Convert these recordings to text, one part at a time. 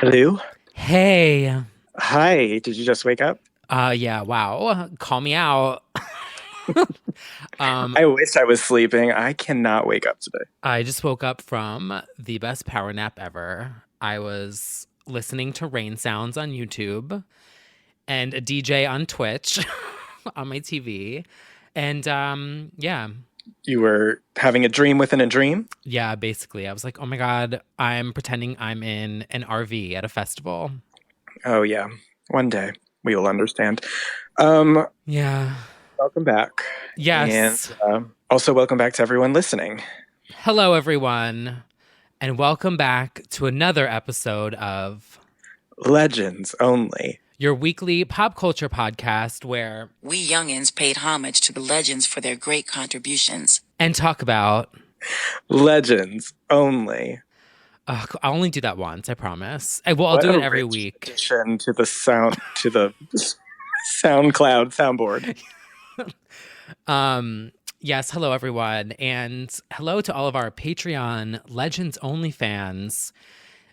Hello. Hey. Hi. Did you just wake up? Yeah, wow. Call me out. um, I wish I was sleeping. I cannot wake up today. I just woke up from the best power nap ever. I was listening to rain sounds on YouTube and a DJ on Twitch on my TV. And yeah. You were having a dream within a dream? Yeah, basically. I was like, "Oh my God, I'm pretending I'm in an RV at a festival." Oh, yeah. One day we will understand. Um, Yeah. Welcome back. And Yes. also welcome back to everyone listening. Hello everyone, and welcome back to another episode of Legends only. your weekly pop culture podcast where We youngins paid homage to the legends for their great contributions. and talk about. Legends only. I'll only do that once, I promise. I'll What do a it every rich week. addition to the SoundCloud soundboard. Yes, hello everyone, and hello to all of our Patreon Legends Only fans.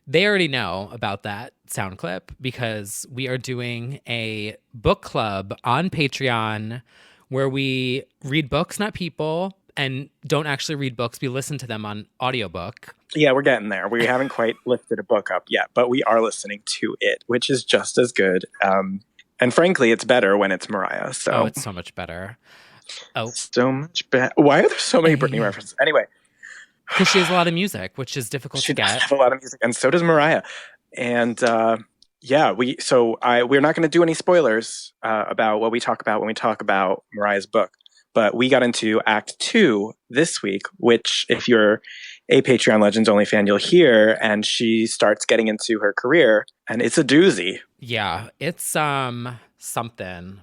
They already know about that sound clip because we are doing a book club on Patreon where we read books, not people, and don't actually read books. We listen to them on audiobook. Yeah, we're getting there. We haven't quite lifted a book up yet, but we are listening to it, which is just as good. And frankly, it's better when it's Mariah. Oh, So it's so much better. Oh, so much better. Why are there so many Britney references? Anyway, because she has a lot of music, which is difficult she to does get. have a lot of music, and so does Mariah. And yeah, we're not going to do any spoilers about what we talk about when we talk about Mariah's book. But we got into Act 2 this week, which, if you're a Patreon Legends Only fan, you'll hear, and she starts getting into her career, and it's a doozy. Yeah, it's something.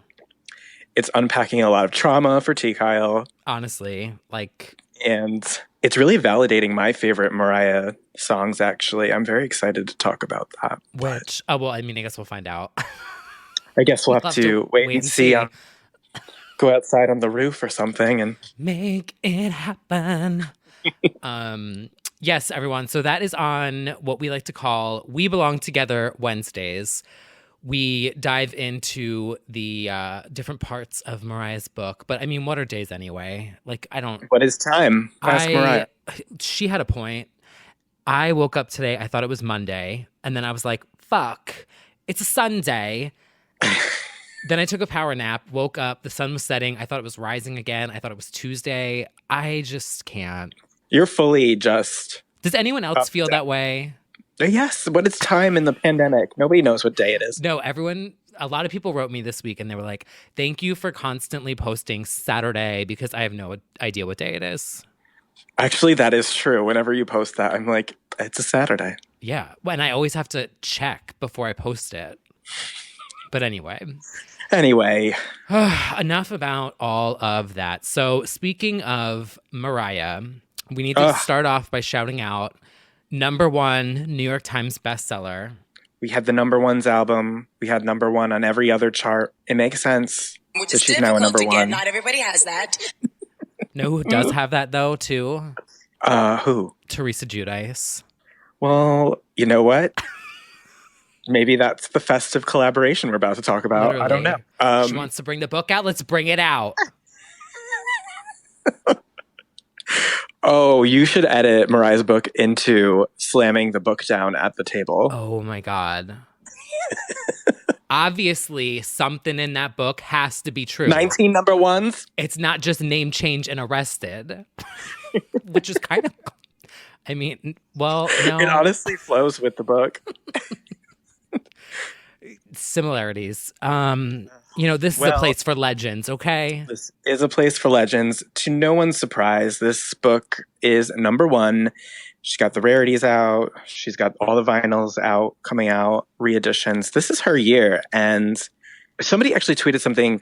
It's unpacking a lot of trauma for T. Kyle, Honestly, like and it's really validating my favorite Mariah songs, actually. I'm very excited to talk about that. which oh well, I mean, I guess we'll find out. I guess we'll We'll have to wait and see. Go outside on the roof or something. And Make it happen. Yes, everyone. So that is on what we like to call We Belong Together Wednesdays. We dive into the different parts of Mariah's book. But I mean, what are days anyway? Like, I don't. what is time? Ask Mariah. She had a point. I woke up today. I thought it was Monday. And then I was like, fuck, it's a Sunday. Then I took a power nap, woke up, the sun was setting. I thought it was rising again. I thought it was Tuesday. I just can't. You're fully just Does anyone else up feel down. that way? Yes, but it's time in the pandemic. Nobody knows what day it is. No, a lot of people wrote me this week and they were like, thank you for constantly posting Saturday because I have no idea what day it is. Actually, that is true. Whenever you post that, I'm like, it's a Saturday. Yeah. And I always have to check before I post it. But Anyway, enough about all of that. So, speaking of Mariah, we need to start off by shouting out #1 New York Times bestseller. we had the number ones album. We had number one on every other chart. It makes sense Which that is she's now a difficult number to get. one. Not everybody has that. Know who does have that, though, too? Who? Teresa Giudice. Well, you know what? Maybe that's the festive collaboration we're about to talk about. I don't know. She wants to bring the book out. Let's bring it out. Oh, you should edit Mariah's book into slamming the book down at the table. Oh, my God. Obviously, something in that book has to be true. 19 number ones? It's not just name change and arrested, which is kind of, I mean, well, no. It honestly flows with the book. Similarities. This is a place for legends, okay? This is a place for legends. To no one's surprise, this book is number one. She's got the rarities out. She's got all the vinyls out, coming out, re-editions. This is her year. And somebody actually tweeted something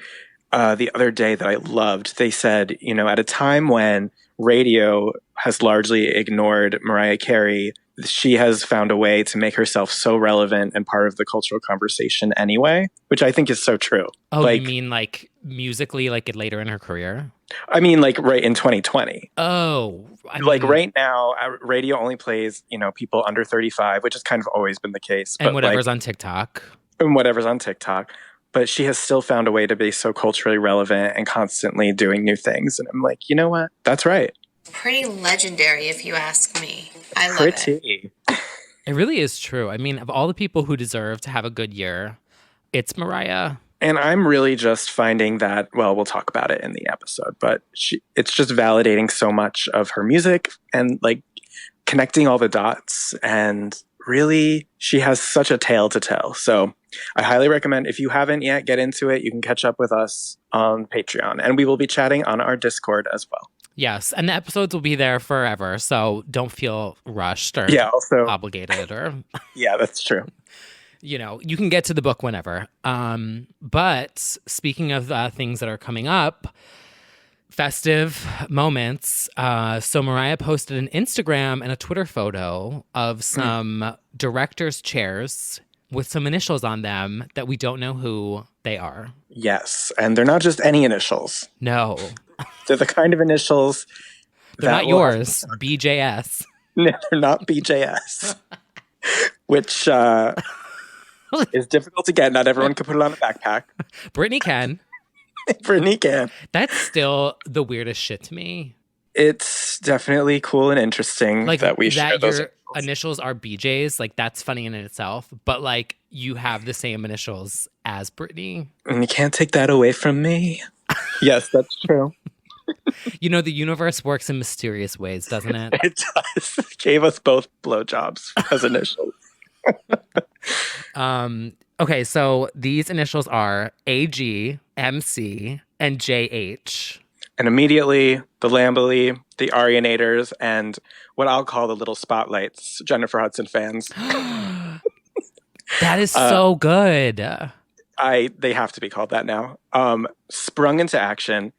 the other day that I loved. They said, at a time when radio has largely ignored Mariah Carey, she has found a way to make herself so relevant and part of the cultural conversation anyway, which I think is so true. Oh, you mean like musically, like it later in her career? I mean, like right in 2020. Oh, I mean, Like right now, radio only plays, people under 35, which has kind of always been the case. and But whatever's like, on TikTok. and whatever's on TikTok. But she has still found a way to be so culturally relevant and constantly doing new things. And I'm like, you know what? That's right. Pretty legendary, if you ask me. I love it. Pretty. It really is true. I mean, of all the people who deserve to have a good year, it's Mariah. And I'm really just finding that, well, we'll talk about it in the episode, but it's just validating so much of her music and like connecting all the dots. And really, she has such a tale to tell. So I highly recommend, if you haven't yet, get into it. You can catch up with us on Patreon, and we will be chatting on our Discord as well. Yes, and the episodes will be there forever, so don't feel rushed or also obligated or yeah, that's true. You can get to the book whenever. But speaking of things that are coming up, festive moments. So Mariah posted an Instagram and a Twitter photo of some director's chairs with some initials on them that we don't know who they are. Yes, and they're not just any initials. No. They're the kind of initials They're not yours. BJS. No, they're not BJS. Which is difficult to get. Not everyone can put it on a backpack. Brittany can. Brittany can. That's still the weirdest shit to me. It's definitely cool and interesting Like that we share those your initials are BJ's. Like that's funny in itself. But like you have the same initials as Brittany. And you can't take that away from me. Yes, that's true. The universe works in mysterious ways, doesn't it? It does. It gave us both blowjobs as initials. Okay, so these initials are AG, MC, and JH. And immediately, the Lamberley, the Arianators, and what I'll call the little spotlights, Jennifer Hudson fans. That is so good. They have to be called that now. Sprung into action.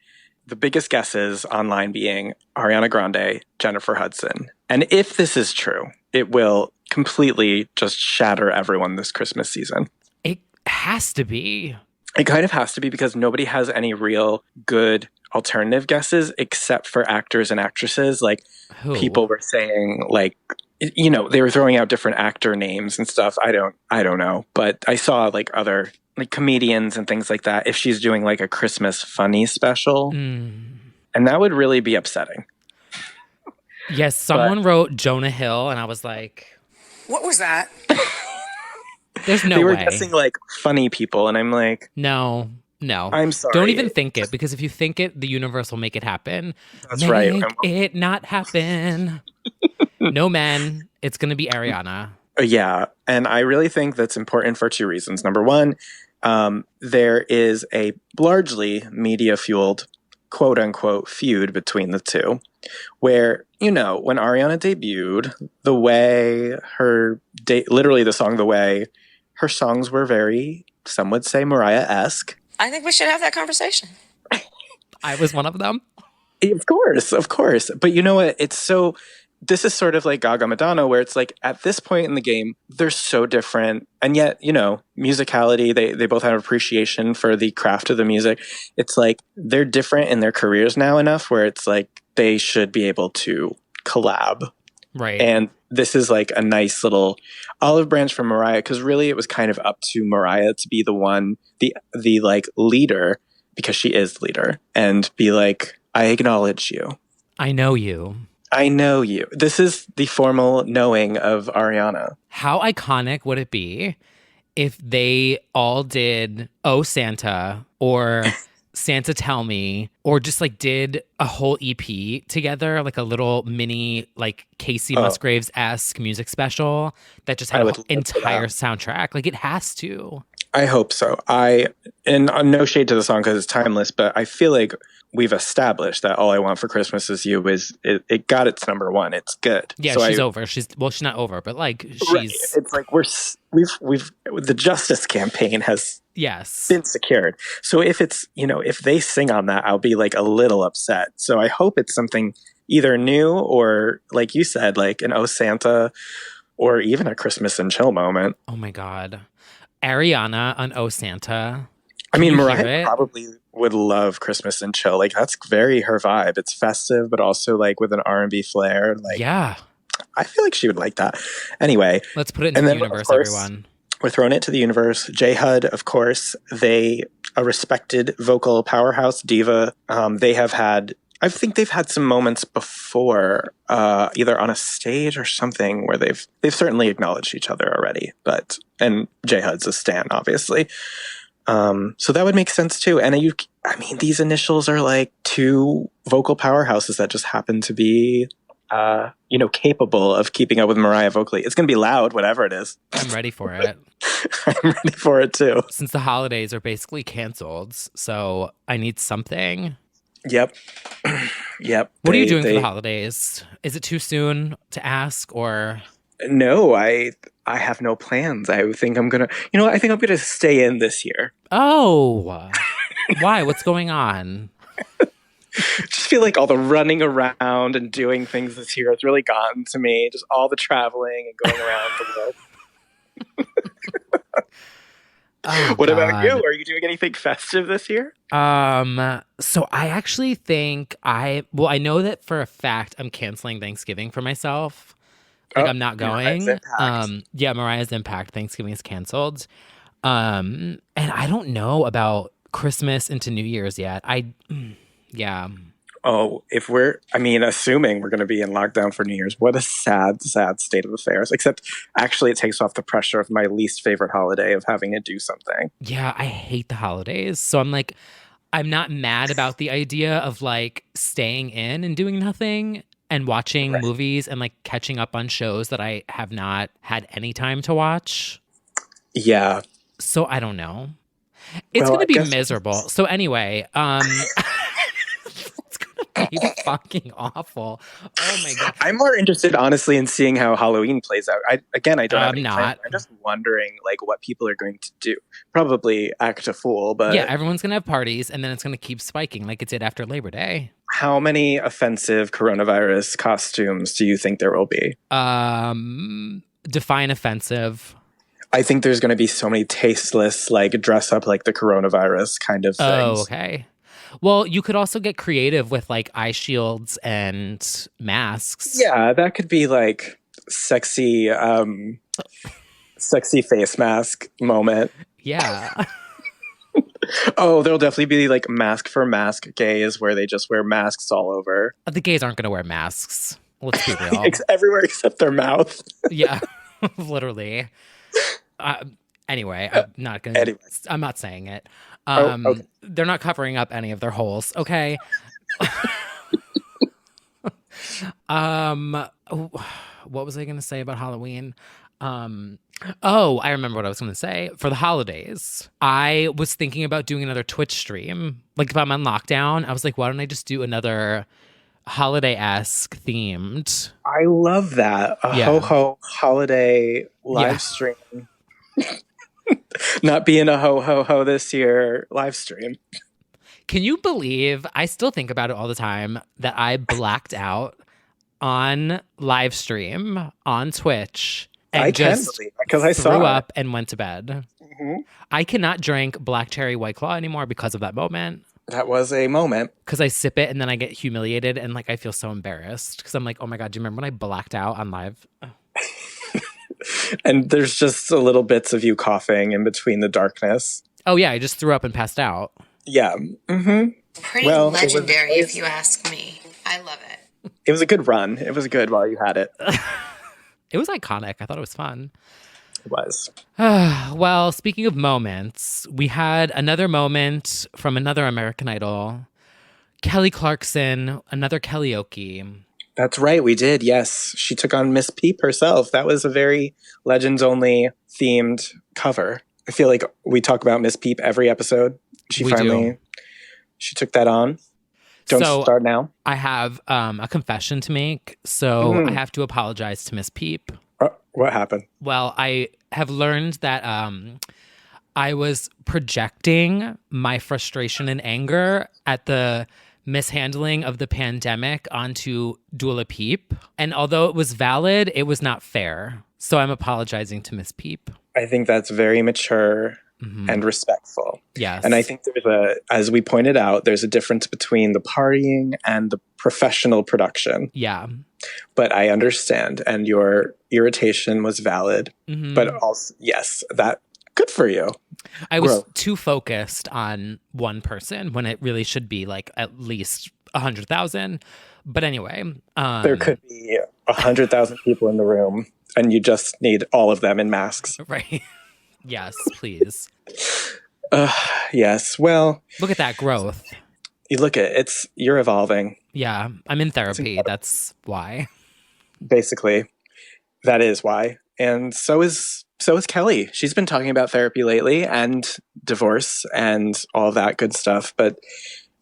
The biggest guesses online being Ariana Grande, Jennifer Hudson. And if this is true, it will completely just shatter everyone this Christmas season. It has to be. It kind of has to be because nobody has any real good alternative guesses except for actors and actresses. Like Who? People were saying like, they were throwing out different actor names and stuff. I don't know. But I saw like other like comedians and things like that. If she's doing like a Christmas funny special, and that would really be upsetting. Yes, someone wrote Jonah Hill, and I was like, What was that? there's no way. They were guessing like funny people, and I'm like, No. I'm sorry. Don't even think it, because if you think it, the universe will make it happen. That's right. Make it not happen. No, man. It's going to be Ariana. Yeah. And I really think that's important for two reasons. Number one, there is a largely media-fueled, quote-unquote, feud between the two, where, when Ariana debuted, the way literally the song The Way, her songs were very, some would say, Mariah-esque. I think we should have that conversation. I was one of them. Of course. But you know what? This is sort of like Gaga Madonna, where it's like at this point in the game, they're so different. And yet, musicality, they both have appreciation for the craft of the music. It's like they're different in their careers now enough where it's like they should be able to collab. Right. And this is like a nice little olive branch from Mariah, because really it was kind of up to Mariah to be the one, the like leader, because she is the leader, and be like, I acknowledge you. I know you. I know you. This is the formal knowing of Ariana. How iconic would it be if they all did Oh Santa or Santa Tell Me, or just like did a whole EP together, like a little mini like Casey Musgraves-esque music special that just had an entire soundtrack. Like it has to. I hope so. And no shade to the song because it's timeless, but I feel like we've established that All I Want for Christmas Is You it got its number one. It's good. Yeah, so she's over. She's not over, but like she's. Right. It's like we've the Justice campaign has been secured. So if it's if they sing on that, I'll be like a little upset. So I hope it's something either new or like you said, like an Oh Santa, or even a Christmas and Chill moment. Oh my God. Ariana on Oh Santa. I Can mean, you hear Mariah it? probably would love Christmas and Chill. Like that's very her vibe. It's festive, but also like with an R&B flair. Like Yeah. I feel like she would like that. Anyway, Let's put it into and the then of universe, course everyone. we're throwing it to the universe. J Hud, of course, a respected vocal powerhouse diva. They have had, I think they've had some moments before, either on a stage or something, where they've certainly acknowledged each other already. But and J Hud's a stan, obviously. So that would make sense too. And I mean, these initials are like two vocal powerhouses that just happen to be, capable of keeping up with Mariah vocally. It's going to be loud, whatever it is. I'm ready for it. I'm ready for it too. Since the holidays are basically canceled, so I need something. Yep. Yep. What are you doing for the holidays? Is it too soon to ask, or? No, I have no plans. I think I'm gonna, I think I'm gonna stay in this year. Oh, why? What's going on? Just feel like all the running around and doing things this year has really gotten to me. Just all the traveling and going around the world. Oh, what God. about you? Are you doing anything festive this year? So I actually think I know that for a fact I'm canceling Thanksgiving for myself. Like I'm not going. Mariah's Impact Thanksgiving is canceled. And I don't know about Christmas into New Year's yet. Yeah. Oh, assuming we're going to be in lockdown for New Year's, what a sad, sad state of affairs. Except, actually, it takes off the pressure of my least favorite holiday of having to do something. Yeah, I hate the holidays. So I'm not mad about the idea of like staying in and doing nothing and watching movies and like catching up on shows that I have not had any time to watch. Yeah. So I don't know. It's going to be miserable. So anyway, be fucking awful. Oh my God. I'm more interested, honestly, in seeing how Halloween plays out. I don't have any not. plans. I'm just wondering, like, what people are going to do. Probably act a fool, but yeah, everyone's gonna have parties, and then it's gonna keep spiking like it did after Labor Day. How many offensive coronavirus costumes do you think there will be? Define offensive. I think there's going to be so many tasteless, like dress up like the coronavirus kind of things. Oh, okay. Well, you could also get creative with like eye shields and masks. Yeah, that could be like sexy face mask moment. Yeah. Oh, there'll definitely be like mask for mask gays where they just wear masks all over. The gays aren't going to wear masks. Let's be real. Everywhere except their mouth. Yeah, literally. Anyway, I'm not going to. I'm not saying it. Okay. They're not covering up any of their holes. Okay. What was I going to say about Halloween? I remember what I was going to say. For the holidays, I was thinking about doing another Twitch stream. Like if I'm on lockdown, I was like, why don't I just do another holiday-esque themed? I love that. Ho-ho holiday live stream. Not being a ho-ho-ho this year live stream. Can you believe, I still think about it all the time, that I blacked out on live stream on Twitch and because I threw up and went to bed. Mm-hmm. I cannot drink Black Cherry White Claw anymore because of that moment. That was a moment. Because I sip it and then I get humiliated and like I feel so embarrassed because I'm like, oh my God, do you remember when I blacked out on live? Oh. And there's just a little bits of you coughing in between the darkness. Oh yeah, I just threw up and passed out. Yeah. Mm-hmm. Pretty legendary if you ask me. I love it. It was a good run. It was good while you had it. It was iconic. I thought it was fun. It was. Well, speaking of moments, we had another moment from another American Idol. Kelly Clarkson, another Kellyoke. That's right, we did, yes. She took on Miss Peep herself. That was a very Legends-only themed cover. I feel like we talk about Miss Peep every episode. She took that on. Don't start now. I have a confession to make, so I have to apologize to Miss Peep. What happened? Well, I have learned that I was projecting my frustration and anger at the mishandling of the pandemic onto Dula Peep. And although it was valid, it was not fair. So I'm apologizing to Miss Peep. I think that's very mature and respectful. Yes. And I think as we pointed out, there's a difference between the partying and the professional production. Yeah. But I understand, and your irritation was valid. But also, yes, that good for you. I was too focused on one person when it really should be like at least 100,000. But anyway, there could be 100,000 people in the room, and you just need all of them in masks. Right. Yes, please. Yes. Well, look at that growth. You look at you're evolving. Yeah, I'm in therapy. That's why. Basically, that is why. And so is Kelly. She's been talking about therapy lately and divorce and all that good stuff. But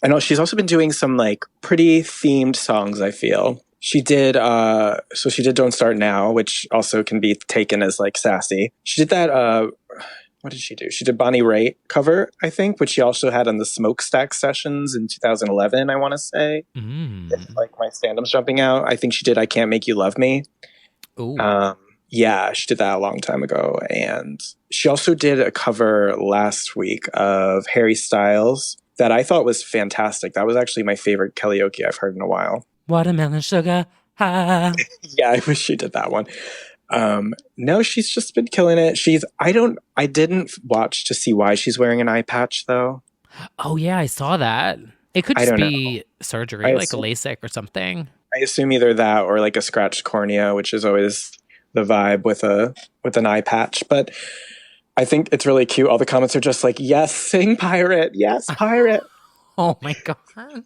I know she's also been doing some like pretty themed songs, I feel. She did Don't Start Now, which also can be taken as like sassy. She did that what did she do? She did Bonnie Raitt cover, I think, which she also had on the Smokestack sessions in 2011, I want to say. If, like my stand-up's jumping out. I think she did I Can't Make You Love Me. Ooh. Yeah, she did that a long time ago. And she also did a cover last week of Harry Styles that I thought was fantastic. That was actually my favorite karaoke I've heard in a while. Watermelon sugar high. Yeah, I wish she did that one. No, she's just been killing it. I didn't watch to see why she's wearing an eye patch though. Oh yeah, I saw that. It could just be surgery, like a LASIK or something. I assume either that or like a scratched cornea, which is always the vibe with an eye patch. But I think it's really cute. All the comments are just like, yes, sing pirate. Yes, pirate. Oh my God.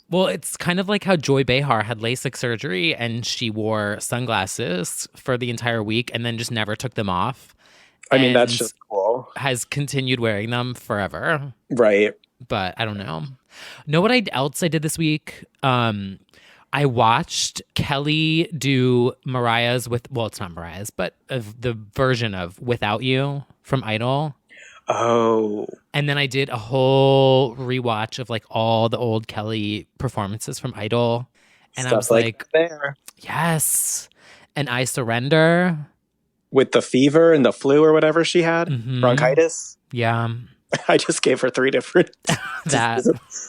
Well, it's kind of like how Joy Behar had LASIK surgery and she wore sunglasses for the entire week and then just never took them off. I mean, that's just cool. Has continued wearing them forever. Right. But I don't know. Know what else I did this week? I watched Kelly do Mariah's it's not Mariah's, but the version of Without You from Idol. Oh. And then I did a whole rewatch of like all the old Kelly performances from Idol. And I was like, there. Yes. And I Surrender. With the fever and the flu or whatever she had. Bronchitis. Yeah. I just gave her 3 different.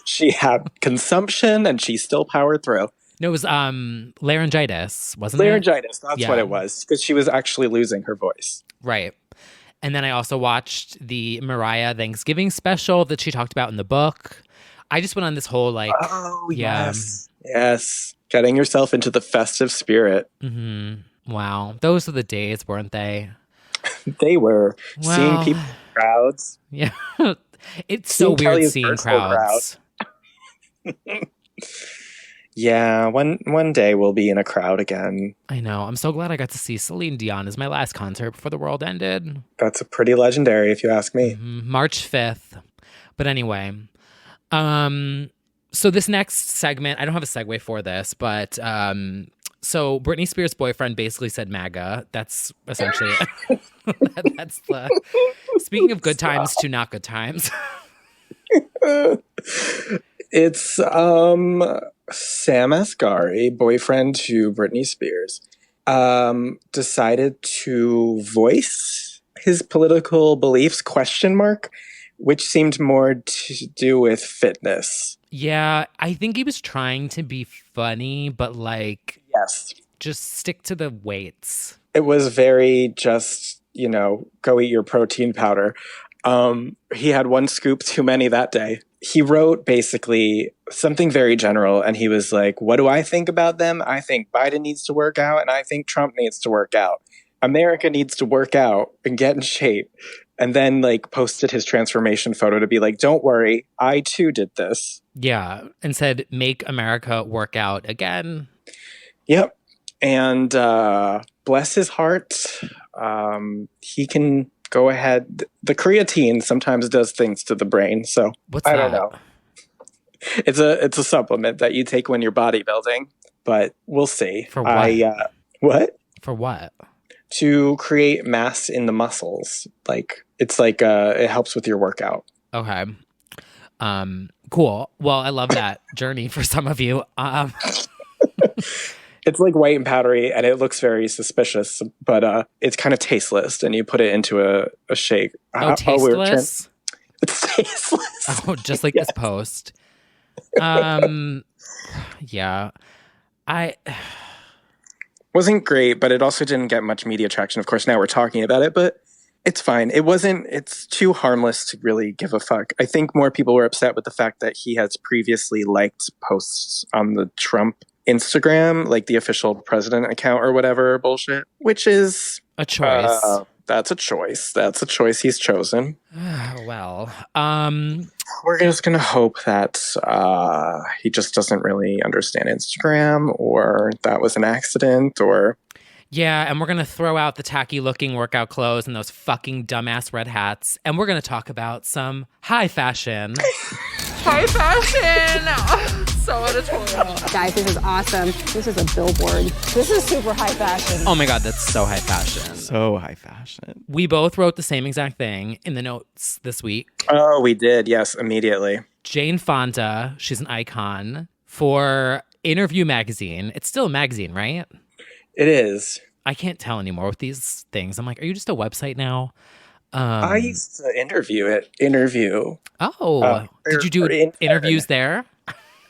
She had consumption and she still powered through. No, it was laryngitis, wasn't it? Laryngitis, that's what it was. Because she was actually losing her voice. Right. And then I also watched the Mariah Thanksgiving special that she talked about in the book. I just went on this whole like... Oh, yes. Yes. Getting yourself into the festive spirit. Mm-hmm. Wow. Those were the days, weren't they? They were. Well, seeing people in crowds. Yeah. It's so weird seeing crowds. Yeah, one day we'll be in a crowd again. I know. I'm so glad I got to see Celine Dion as my last concert before the world ended. That's a pretty legendary, if you ask me. March 5th. But anyway, so this next segment, I don't have a segue for this, but so Britney Spears' boyfriend basically said MAGA. That's essentially it. That's the speaking of good times to not good times. It's Sam Asghari, boyfriend to Britney Spears, decided to voice his political beliefs, ? Which seemed more to do with fitness. Yeah, I think he was trying to be funny, but like, yes, just stick to the weights. It was very just, go eat your protein powder. He had 1 scoop too many that day. He wrote basically something very general, and he was like, what do I think about them? I think Biden needs to work out, and I think Trump needs to work out. America needs to work out and get in shape. And then like posted his transformation photo to be like, don't worry, I too did this. Yeah, and said, make America work out again. Yep. And bless his heart, he can go ahead. The creatine sometimes does things to the brain, so I don't know. It's a supplement that you take when you're bodybuilding, but we'll see. For what? What? For what? To create mass in the muscles. Like it's like it helps with your workout. Okay. Cool. Well, I love that journey for some of you. It's like white and powdery, and it looks very suspicious, but it's kind of tasteless, and you put it into a shake. Oh, tasteless? It's tasteless. Oh, just like Yes. this post. Yeah. I Wasn't great, but it also didn't get much media traction. Of course, now we're talking about it, but it's fine. It's too harmless to really give a fuck. I think more people were upset with the fact that he has previously liked posts on the Trump Instagram, like the official president account or whatever bullshit, which is a choice. That's a choice. That's a choice he's chosen. Well, we're just going to hope that he just doesn't really understand Instagram, or that was an accident, or... Yeah, and we're going to throw out the tacky-looking workout clothes and those fucking dumbass red hats, and we're going to talk about some high fashion. High fashion! So editorial. Guys, this is awesome. This is a billboard. This is super high fashion. Oh my God, that's so high fashion. So high fashion. We both wrote the same exact thing in the notes this week. Oh, we did. Yes, immediately. Jane Fonda, she's an icon, for Interview magazine. It's still a magazine, right? It is. I can't tell anymore with these things. I'm like, are you just a website now? I used to interview. Oh, did you do interviews there?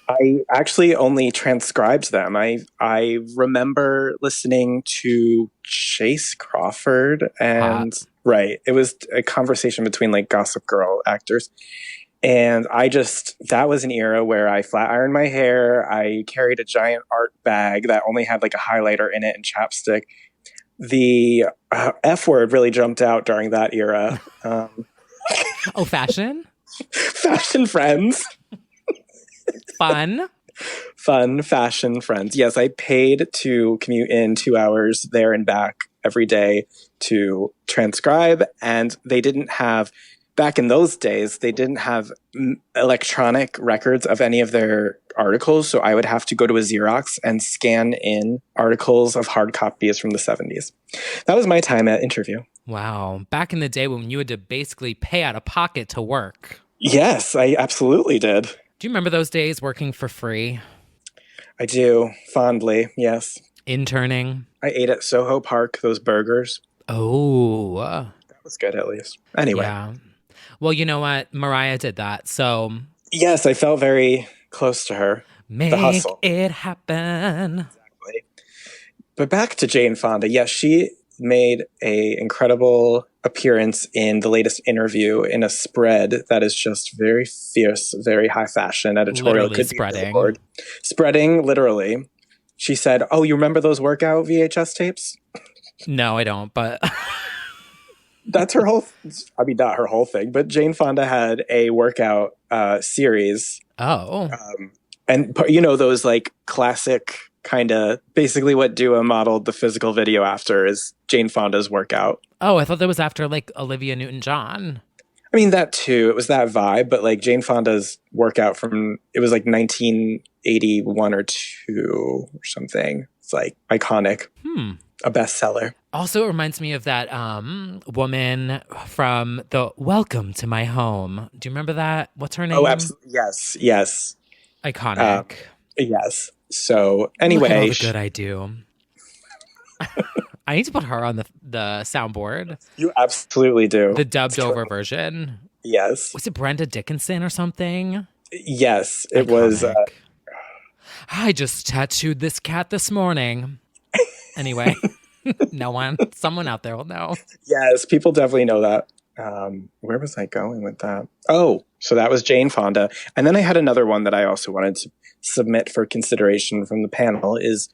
I actually only transcribed them. I remember listening to Chase Crawford and right. It was a conversation between like Gossip Girl actors. And that was an era where I flat ironed my hair. I carried a giant art bag that only had like a highlighter in it and chapstick. The F word really jumped out during that era. Oh, fashion? Fashion friends. Fun fashion friends. Yes, I paid to commute in 2 hours there and back every day to transcribe, and they didn't have, back in those days, they didn't have electronic records of any of their articles, so I would have to go to a Xerox and scan in articles of hard copies from the 70s. That was my time at Interview. Wow. Back in the day when you had to basically pay out of pocket to work. Yes, I absolutely did. Do you remember those days working for free? I do, fondly, yes. Interning? I ate at Soho Park, those burgers. Oh. That was good, at least. Anyway. Yeah. Well, you know what? Mariah did that, so... Yes, I felt very close to her. Make the hustle. It happen. Exactly. But back to Jane Fonda. Yes, she made a incredible appearance in the latest Interview in a spread that is just very fierce, very high fashion editorial. Literally spreading. Spreading, literally. She said, "Oh, you remember those workout VHS tapes?" No, I don't, but... That's her whole... not her whole thing, but Jane Fonda had a workout series. Oh. And, you know, those, like, classic kind of... Basically what Dua modeled the physical video after is Jane Fonda's workout. Oh, I thought that was after, like, Olivia Newton-John. I mean, that too. It was that vibe, but, like, Jane Fonda's workout from... It was, like, 1981 or 2 or something. It's, like, iconic. A bestseller. Also, it reminds me of that woman from the Welcome to My Home. Do you remember that? What's her name? Oh, absolutely. Yes. Iconic. Yes. So, anyway. Look at all the good I do. I need to put her on the soundboard. You absolutely do. The dubbed over version. Yes. Was it Brenda Dickinson or something? Yes, it was. I just tattooed this cat this morning. Anyway, someone out there will know. Yes, people definitely know that. Where was I going with that? Oh, so that was Jane Fonda. And then I had another one that I also wanted to submit for consideration from the panel is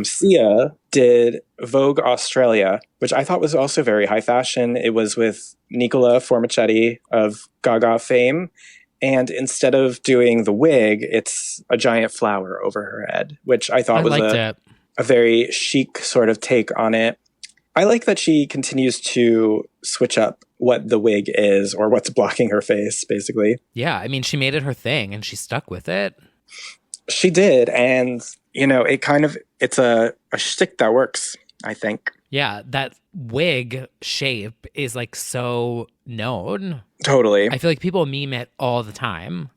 Sia did Vogue Australia, which I thought was also very high fashion. It was with Nicola Formichetti of Gaga fame. And instead of doing the wig, it's a giant flower over her head, which I thought was a very chic sort of take on it. I like that she continues to switch up what the wig is or what's blocking her face, basically. Yeah, I mean, she made it her thing and she stuck with it. She did. And, you know, it's a shtick that works, I think. Yeah, that wig shape is like so known. Totally. I feel like people meme it all the time.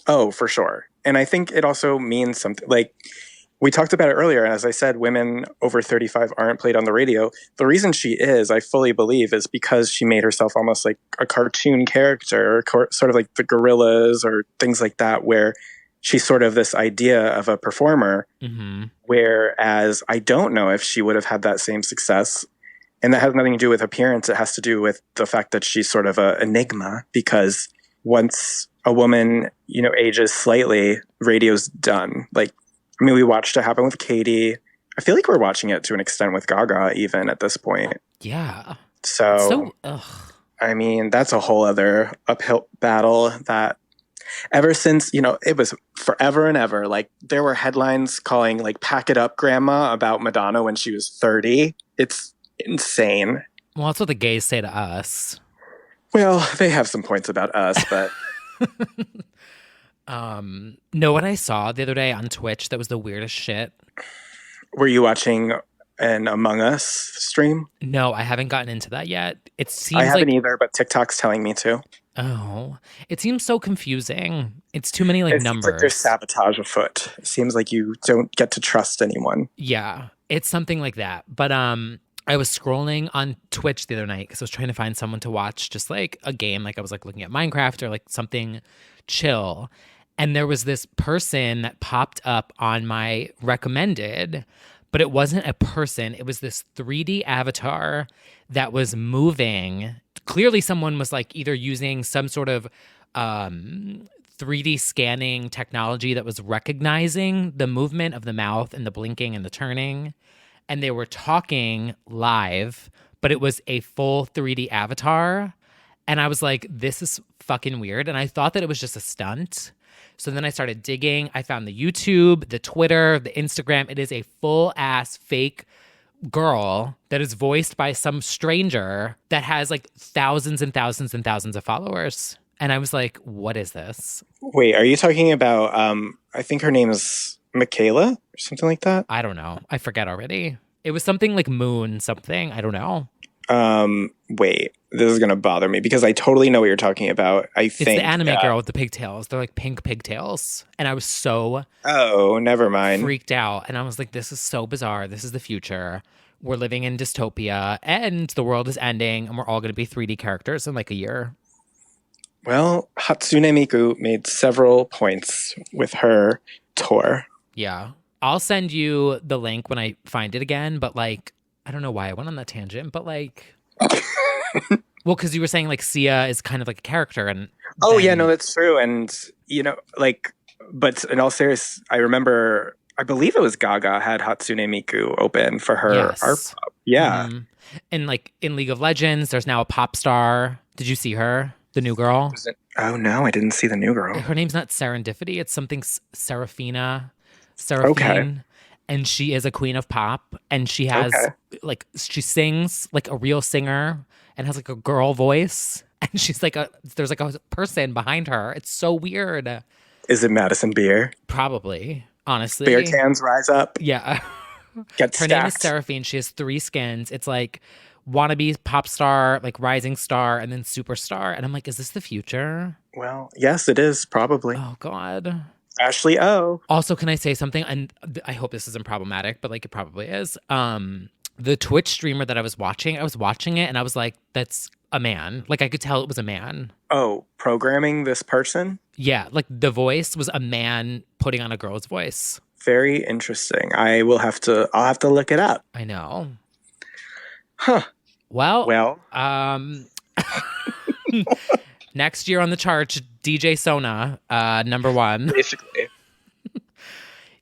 Oh, for sure. And I think it also means something like we talked about it earlier, and as I said, women over 35 aren't played on the radio. The reason she is, I fully believe, is because she made herself almost like a cartoon character, sort of like the Gorillas or things like that, where she's sort of this idea of a performer, whereas I don't know if she would have had that same success. And that has nothing to do with appearance. It has to do with the fact that she's sort of an enigma, because once a woman, ages slightly, radio's done. Like, I mean, we watched it happen with Katie. I feel like we're watching it to an extent with Gaga even at this point. Yeah. So I mean, that's a whole other uphill battle that ever since, it was forever and ever. Like, there were headlines calling, like, "Pack It Up, Grandma," about Madonna when she was 30. It's insane. Well, that's what the gays say to us. Well, they have some points about us, but... Know what I saw the other day on Twitch that was the weirdest shit? Were you watching an Among Us stream? No, I haven't gotten into that yet. It seems I haven't like... either, but TikTok's telling me to. Oh, it seems so confusing. It's too many numbers. Seems like there's sabotage afoot. It seems like you don't get to trust anyone. Yeah, it's something like that. But I was scrolling on Twitch the other night because I was trying to find someone to watch just like a game. Like I was like looking at Minecraft or like something chill. And there was this person that popped up on my recommended, but it wasn't a person. It was this 3D avatar that was moving. Clearly someone was like either using some sort of 3D scanning technology that was recognizing the movement of the mouth and the blinking and the turning. And they were talking live, but it was a full 3D avatar. And I was like, this is fucking weird. And I thought that it was just a stunt. So then I started digging. I found the YouTube, the Twitter, the Instagram. It is a full-ass fake girl that is voiced by some stranger that has like thousands and thousands and thousands of followers. And I was like, what is this? Wait, are you talking about, I think her name is Michaela or something like that? I don't know. I forget already. It was something like Moon something. I don't know. Wait, this is going to bother me because I totally know what you're talking about. It's the anime girl with the pigtails. They're like pink pigtails. And I was so never mind. Freaked out. And I was like, this is so bizarre. This is the future. We're living in dystopia and the world is ending and we're all going to be 3D characters in like a year. Well, Hatsune Miku made several points with her tour. Yeah. I'll send you the link when I find it again, but like, I don't know why I went on that tangent, but like, well, because you were saying like Sia is kind of like a character, and yeah, no, that's true, and but in all seriousness, I believe it was Gaga had Hatsune Miku open for her art pop. Yeah, and like in League of Legends, there's now a pop star. Did you see her, the new girl? Oh no, I didn't see the new girl. Her name's not Serendipity; it's something Seraphine. Okay. And she is a queen of pop, and she has like she sings like a real singer and has like a girl voice, and she's like there's like a person behind her. It's so weird. Is it Madison Beer? Probably, honestly. Beer cans rise up. Yeah. Get her name is Seraphine. She has 3 skins. It's like wannabe pop star, like rising star, and then superstar. And I'm like, is this the future? Well, yes, it is probably. Oh God. Ashley O. Also, can I say something? And I hope this isn't problematic, but like it probably is. The Twitch streamer that I was watching it and I was like, that's a man. Like I could tell it was a man. Oh, programming this person? Yeah, like the voice was a man putting on a girl's voice. Very interesting. I'll have to look it up. I know. Huh. Well. Next year on the charts, DJ Sona, number 1. Basically.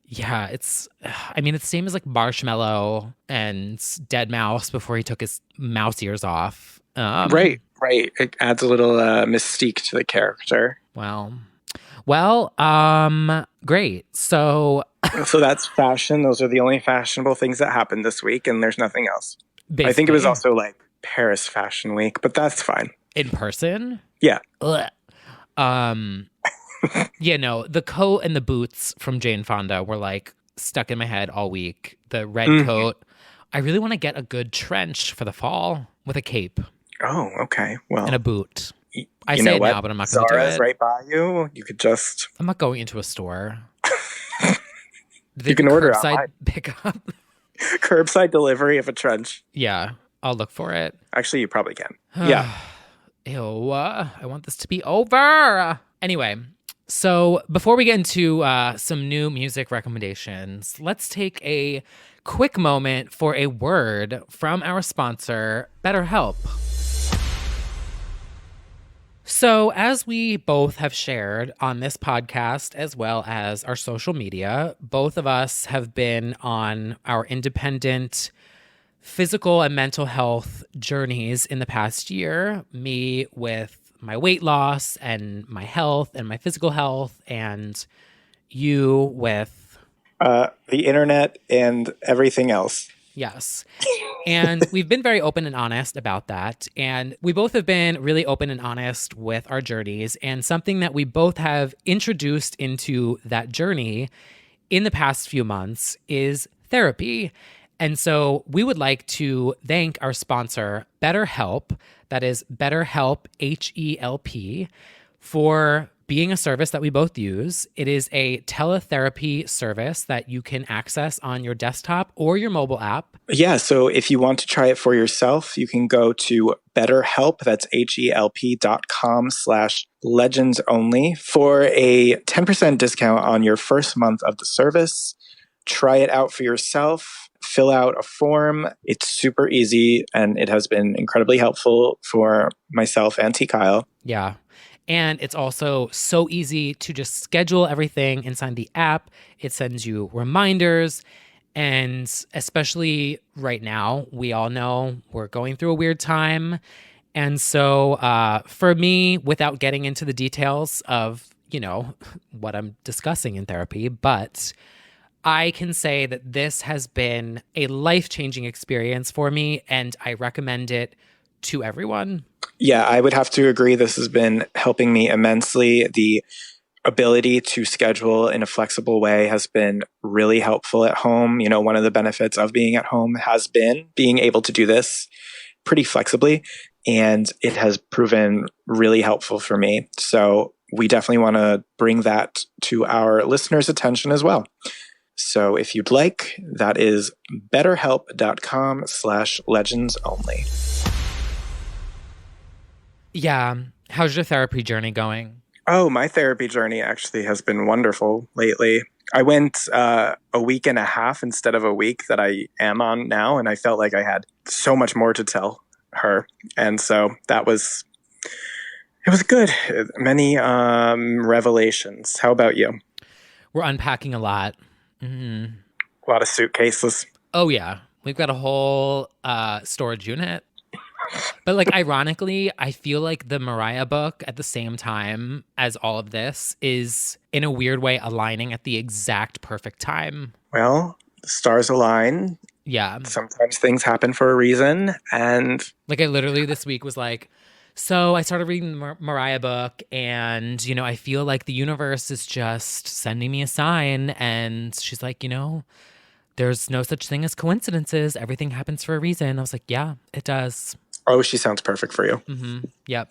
Yeah, it's the same as like Marshmello and Dead Mouse before he took his mouse ears off. Right. It adds a little mystique to the character. Well, great. So that's fashion. Those are the only fashionable things that happened this week, and there's nothing else. Basically. I think it was also like Paris Fashion Week, but that's fine. In person? Yeah. Ugh. Yeah, no, the coat and the boots from Jane Fonda were like stuck in my head all week. The red coat. I really want to get a good trench for the fall with a cape. Oh, okay. Well, and a boot. I say it now, but I'm not going to do it. Zara's right by you. You could just... I'm not going into a store. They You do can order curbside online. pickup. Curbside delivery of a trench. Yeah, I'll look for it. Actually, you probably can. Yeah. Ew, I want this to be over. Anyway, so before we get into some new music recommendations, let's take a quick moment for a word from our sponsor, BetterHelp. So, as we both have shared on this podcast as well as our social media, both of us have been on our independent physical and mental health journeys in the past year. Me with my weight loss and my health and my physical health, and you with The internet and everything else. yes. And we've been very open and honest about that. And we both have been really open and honest with our journeys. And something that we both have introduced into that journey in the past few months is therapy. And so we would like to thank our sponsor, BetterHelp, that is BetterHelp, HELP, for being a service that we both use. It is a teletherapy service that you can access on your desktop or your mobile app. Yeah, so if you want to try it for yourself, you can go to BetterHelp, that's HELP.com/legends only for a 10% discount on your first month of the service. Try it out for yourself. Fill out a form. It's super easy, and it has been incredibly helpful for myself and T. Kyle. Yeah. And it's also so easy to just schedule everything inside the app. It sends you reminders. And especially right now, we all know we're going through a weird time. And so for me, without getting into the details of, what I'm discussing in therapy, but I can say that this has been a life-changing experience for me, and I recommend it to everyone. Yeah, I would have to agree. This has been helping me immensely. The ability to schedule in a flexible way has been really helpful at home. One of the benefits of being at home has been being able to do this pretty flexibly, and it has proven really helpful for me. So we definitely want to bring that to our listeners' attention as well. So if you'd like, that is betterhelp.com/legends only. Yeah. How's your therapy journey going? Oh, my therapy journey actually has been wonderful lately. I went a week and a half instead of a week that I am on now, and I felt like I had so much more to tell her. And so it was good. Many revelations. How about you? We're unpacking a lot. Mm-hmm. A lot of suitcases. Oh, yeah. We've got a whole storage unit. But ironically, I feel like the Mariah book at the same time as all of this is in a weird way aligning at the exact perfect time. Well, the stars align. Yeah. Sometimes things happen for a reason. And I literally this week was so I started reading the Mariah book, and, I feel like the universe is just sending me a sign. And she's like, there's no such thing as coincidences. Everything happens for a reason. I was like, yeah, it does. Oh, she sounds perfect for you. Mm-hmm. Yep.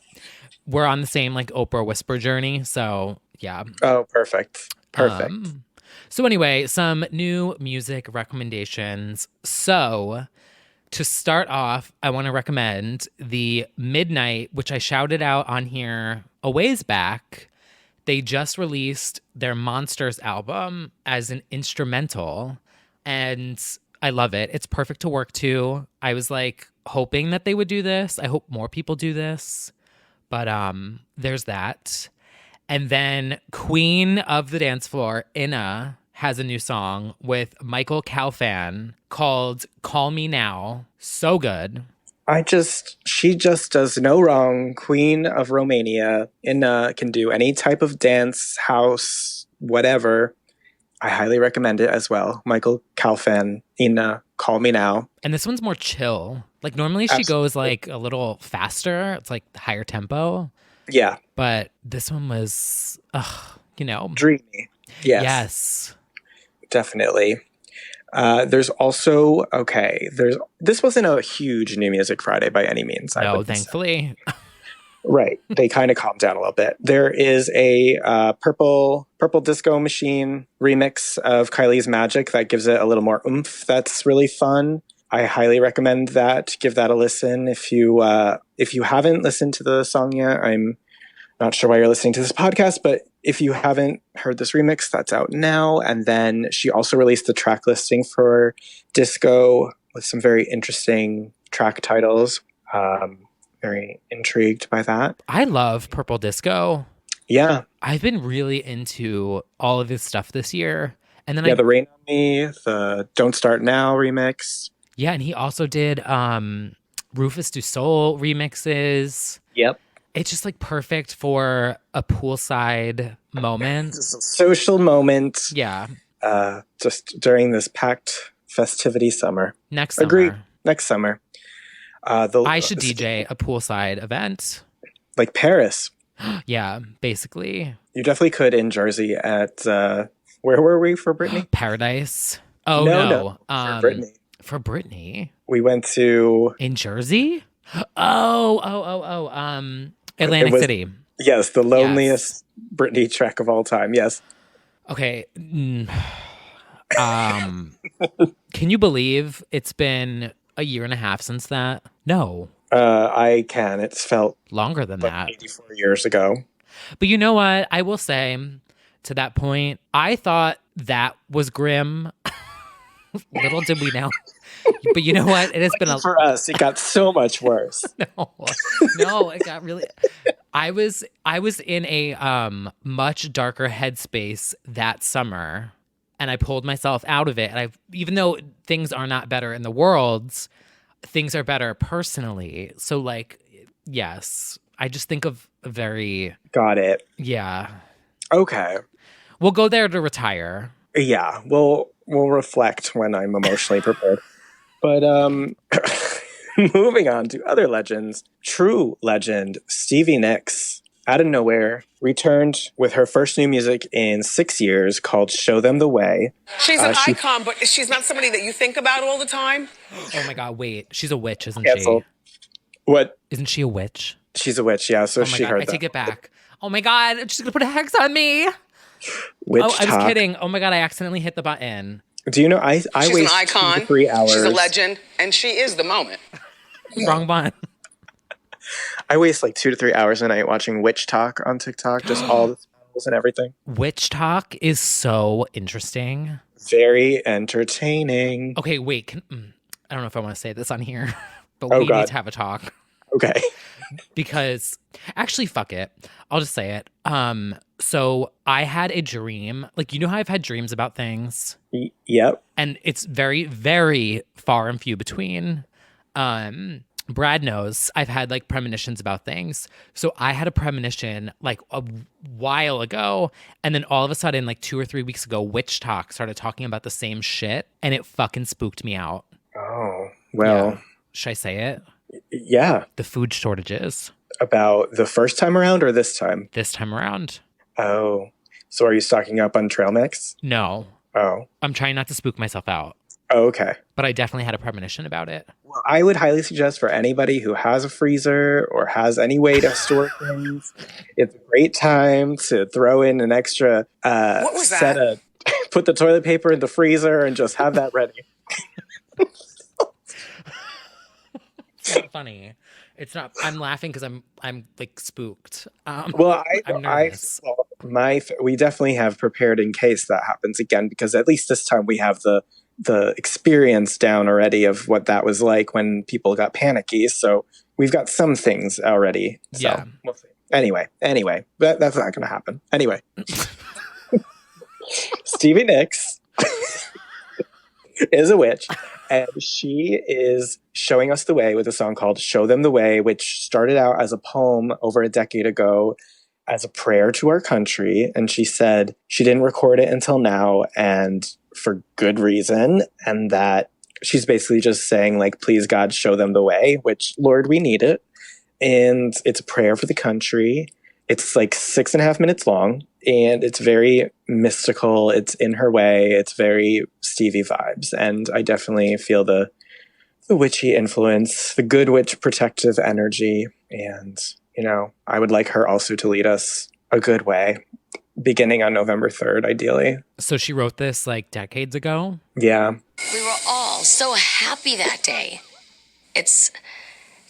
We're on the same Oprah whisper journey. So yeah. Oh, perfect. Perfect. So anyway, some new music recommendations. So to start off, I want to recommend the Midnight, which I shouted out on here a ways back. They just released their Monsters album as an instrumental, and I love it. It's perfect to work to. I was hoping that they would do this. I hope more people do this. But there's that. And then Queen of the Dance Floor, Inna, has a new song with Michael Calfan called Call Me Now. So good. She just does no wrong. Queen of Romania. Inna can do any type of dance, house, whatever. I highly recommend it as well. Michael Calfan, Inna, Call Me Now. And this one's more chill. Normally she goes a little faster. It's higher tempo. Yeah. But this one was, dreamy. Yes. Yes. Definitely. There's also, this wasn't a huge New Music Friday by any means. No, thankfully. Right. They kind of calmed down a little bit. There is a purple disco machine remix of Kylie's Magic that gives it a little more oomph. That's really fun. I highly recommend that. Give that a listen. If you haven't listened to the song yet, I'm not sure why you're listening to this podcast, but if you haven't heard this remix, that's out now. And then she also released the track listing for Disco with some very interesting track titles. Very intrigued by that. I love Purple Disco. Yeah. I've been really into all of his stuff this year. And then the Rain on Me, the Don't Start Now remix. Yeah, and he also did Rufus Du Sol remixes. Yep. It's just like perfect for a poolside moment. It's a social moment. Yeah. Just during this packed festivity summer. Next summer. Agreed. Next summer. I should DJ a poolside event. Like Paris. Yeah, basically. You definitely could in Jersey at, where were we for Britney? Paradise. Oh, no. no. For Britney. For Britney? We went to... In Jersey? Atlantic City. Yes, the loneliest Britney track of all time. Yes. Okay. Can you believe it's been a year and a half since that? No. I can. It's felt longer than that. 84 years ago. But you know what? I will say, to that point, I thought that was grim. Little did we know. But you know what? It has been for us. It got so much worse. No, it got really. I was in a much darker headspace that summer, and I pulled myself out of it. And even though things are not better in the world, things are better personally. So, like, yes, I just think of a very. Got it. Yeah. Okay. We'll go there to retire. Yeah, we'll reflect when I'm emotionally prepared. But moving on to other legends, true legend Stevie Nicks, out of nowhere, returned with her first new music in 6 years called Show Them the Way. She's an icon, but she's not somebody that you think about all the time. Oh my God, wait. She's a witch, isn't Cancel. she? What? Isn't she a witch? She's a witch, yeah, so she heard that. I take it back. Oh my God, she's going to put a hex on me. Witch I was talk. kidding. Oh my God, I accidentally hit the button. Do you know, I She's waste an icon. 2 to 3 hours. She's a legend, and she is the moment. Wrong button. I waste like 2 to 3 hours a night watching witch talk on TikTok, just all the spells and everything. Witch talk is so interesting. Very entertaining. Okay, wait. I don't know if I want to say this on here, but we need to have a talk. Okay. Because actually, fuck it. I'll just say it. So I had a dream. Like, you know how I've had dreams about things? Yep. And it's very, very far and few between. Brad knows I've had like premonitions about things. So I had a premonition like a while ago. And then all of a sudden, like 2 or 3 weeks ago, Witch Talk started talking about the same shit. And it fucking spooked me out. Oh, well. Yeah. Should I say it? Yeah. The food shortages. About the first time around or this time? This time around. Oh. So are you stocking up on trail mix? No. Oh. I'm trying not to spook myself out. Oh, okay. But I definitely had a premonition about it. Well, I would highly suggest for anybody who has a freezer or has any way to store things, it's a great time to throw in an extra what was that? Put the toilet paper in the freezer and just have that ready. It's not funny. It's not. I'm laughing because I'm like spooked. Well, I'm nervous. We definitely have prepared in case that happens again, because at least this time we have the experience down already of what that was like when people got panicky. So we've got some things already. So yeah. We'll see. Anyway, that's not going to happen. Anyway, Stevie Nicks is a witch, and she is showing us the way with a song called Show Them the Way, which started out as a poem over a decade ago as a prayer to our country. And she said she didn't record it until now, and for good reason. And that she's basically just saying, like, please God, show them the way, which, Lord, we need it. And it's a prayer for the country. It's like 6.5 minutes long, and it's very mystical. It's in her way. It's very Stevie vibes. And I definitely feel the witchy influence, the good witch protective energy. And I would like her also to lead us a good way, beginning on November 3rd, ideally. So she wrote this like decades ago? Yeah. We were all so happy that day. It's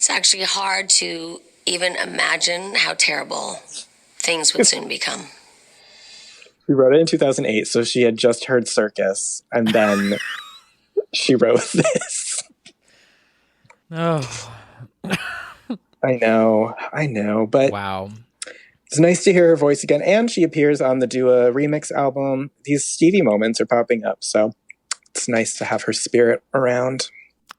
actually hard to even imagine how terrible things would soon become. We wrote it in 2008, so she had just heard Circus, and then she wrote this. Oh. I know, but wow. It's nice to hear her voice again, and she appears on the Dua remix album. These Stevie moments are popping up, so it's nice to have her spirit around.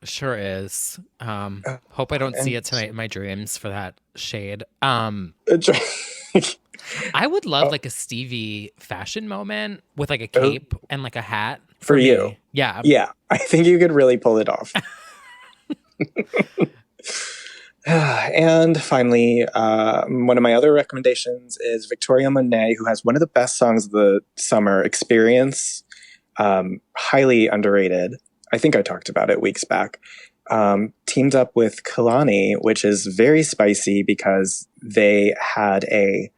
Sure is. Hope I don't see it tonight in my dreams for that shade. I would love like a Stevie fashion moment with like a cape and like a hat for me. you. Yeah. Yeah. I think you could really pull it off. And finally, one of my other recommendations is Victoria Monet, who has one of the best songs of the summer, Experience. Highly underrated. I think I talked about it weeks back. Teamed up with Kalani, which is very spicy because they had a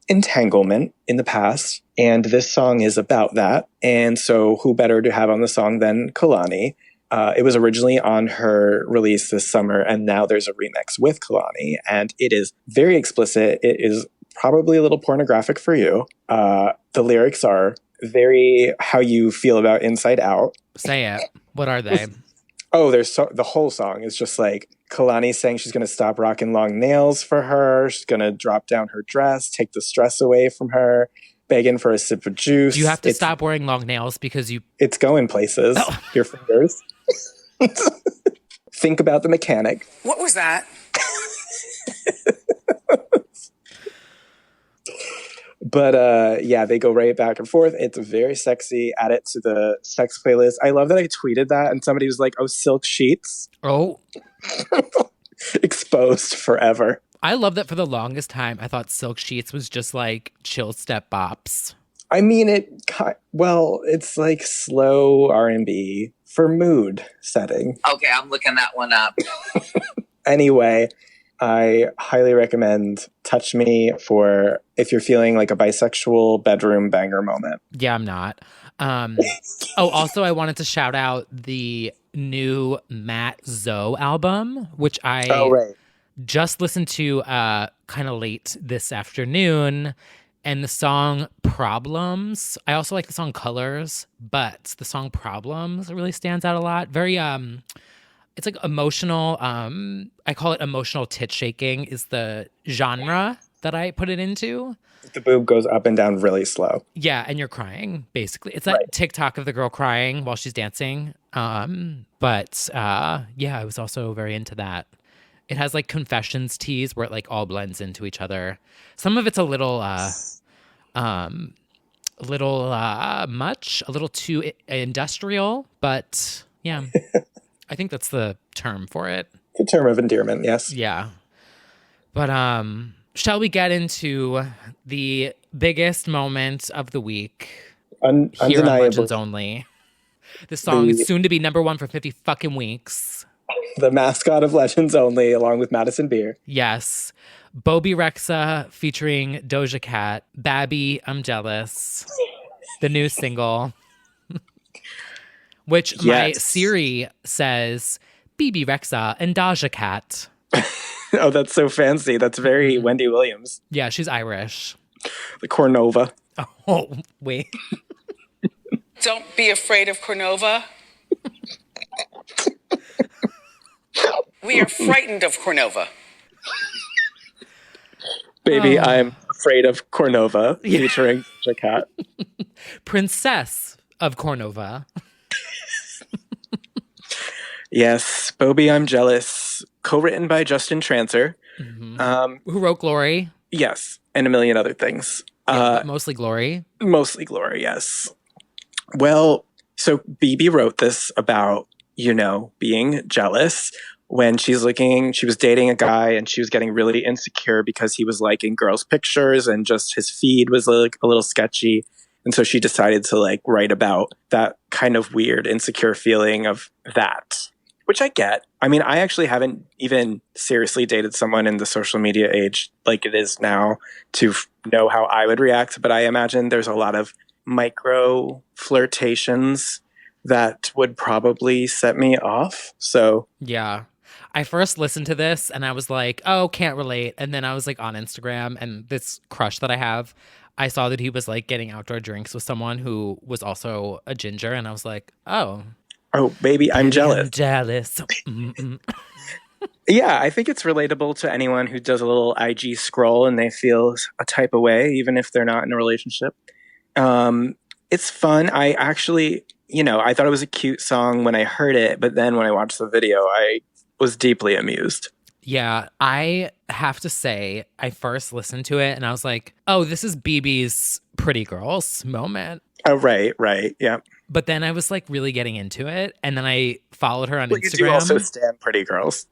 entanglement in the past, and this song is about that. And so who better to have on the song than Kalani? It was originally on her release this summer, and now there's a remix with Kalani, and it is very explicit. It is probably a little pornographic for you. The lyrics are very how you feel about Inside Out. Say it. What are they? The whole song is just like Kalani saying she's going to stop rocking long nails for her. She's going to drop down her dress, take the stress away from her, begging for a sip of juice. Do you have to stop wearing long nails because you... It's going places. Oh. Your fingers. Think about the mechanic. What was that? But yeah, they go right back and forth. It's very sexy. Add it to the sex playlist. I love that I tweeted that and somebody was like, oh, silk sheets. Oh. Exposed forever. I love that for the longest time. I thought Silk Sheets was just like chill step bops. I mean, it's like slow R&B for mood setting. Okay, I'm looking that one up. Anyway, I highly recommend Touch Me for if you're feeling like a bisexual bedroom banger moment. Yeah, I'm not. Also, I wanted to shout out the new Matt Zoe album, which I just listened to kind of late this afternoon. And the song Problems, I also like the song Colors, but the song Problems really stands out a lot. Very, it's like emotional. I call it emotional tit shaking is the genre that I put it into. The boob goes up and down really slow. Yeah, and you're crying, basically. It's that TikTok of the girl crying while she's dancing. But I was also very into that. It has like confessions teas where it like all blends into each other. Some of it's a little much, a little too industrial, but yeah, I think that's the term for it. The term of endearment, yes. Yeah. But shall we get into the biggest moment of the week here on Legends Only? This song is soon to be number 1 for 50 fucking weeks. The mascot of Legends Only, along with Madison Beer. Yes. Bobby Rexha featuring Doja Cat. Babby, I'm Jealous. The new single. Which my Siri says, BB Rexha and Doja Cat. Oh, that's so fancy. That's very Wendy Williams. Yeah, she's Irish. The Cornova. Oh, wait. Don't be afraid of Cornova. We are frightened of Cornova. Baby, I'm afraid of Cornova, featuring the cat. Princess of Cornova. Yes, Bobby, I'm Jealous, co-written by Justin Transer. Mm-hmm. Who wrote Glory? Yes, and a million other things. Mostly Glory. Mostly Glory, yes. Well, so BB wrote this about, being jealous. When she was dating a guy and she was getting really insecure because he was liking girls' pictures and just his feed was like a little sketchy. And so she decided to like write about that kind of weird, insecure feeling of that. which I get. I mean, I actually haven't even seriously dated someone in the social media age like it is now to know how I would react. But I imagine there's a lot of micro flirtations that would probably set me off. So Yeah. I first listened to this and I was like, oh, can't relate. And then I was like on Instagram, and this crush that I have, I saw that he was like getting outdoor drinks with someone who was also a ginger. And I was like, oh, baby, I'm jealous. I'm jealous. Mm-mm. Yeah, I think it's relatable to anyone who does a little IG scroll and they feel a type of way, even if they're not in a relationship. It's fun. I actually, I thought it was a cute song when I heard it, but then when I watched the video, I was deeply amused. Yeah, I have to say, I first listened to it and I was like, oh, this is BB's Pretty Girls moment. Oh, right, yeah. But then I was like really getting into it. And then I followed her on Well, Instagram. you do also stand Pretty Girls.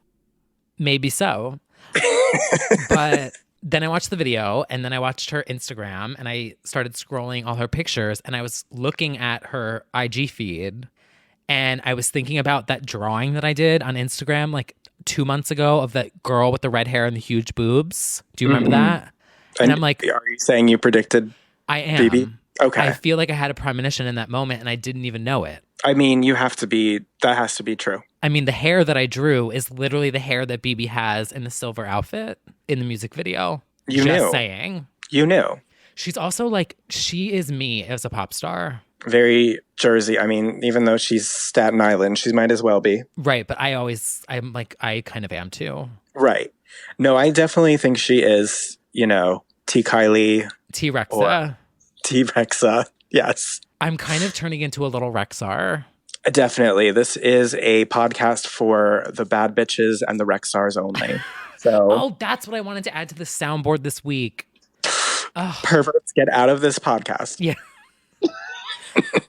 Maybe so. But then I watched the video, and then I watched her Instagram, and I started scrolling all her pictures, and I was looking at her IG feed, and I was thinking about that drawing that I did on Instagram like 2 months ago of that girl with the red hair and the huge boobs. Do you remember that? And I'm like, are you saying you predicted I am. BB? Okay. I feel like I had a premonition in that moment, and I didn't even know it. I mean, that has to be true. I mean, the hair that I drew is literally the hair that BB has in the silver outfit in the music video. You Just knew. saying. You knew. She's also like, she is me as a pop star. Very Jersey. I mean, even though she's Staten Island, she might as well be. Right. But I'm like, I kind of am too. Right. No, I definitely think she is, T. Kylie. T-Rexa. T-Rexa. Yes. I'm kind of turning into a little Rexar. Definitely. This is a podcast for the bad bitches and the Rexars only. So, Oh, that's what I wanted to add to the soundboard this week. perverts, get out of this podcast. Yeah.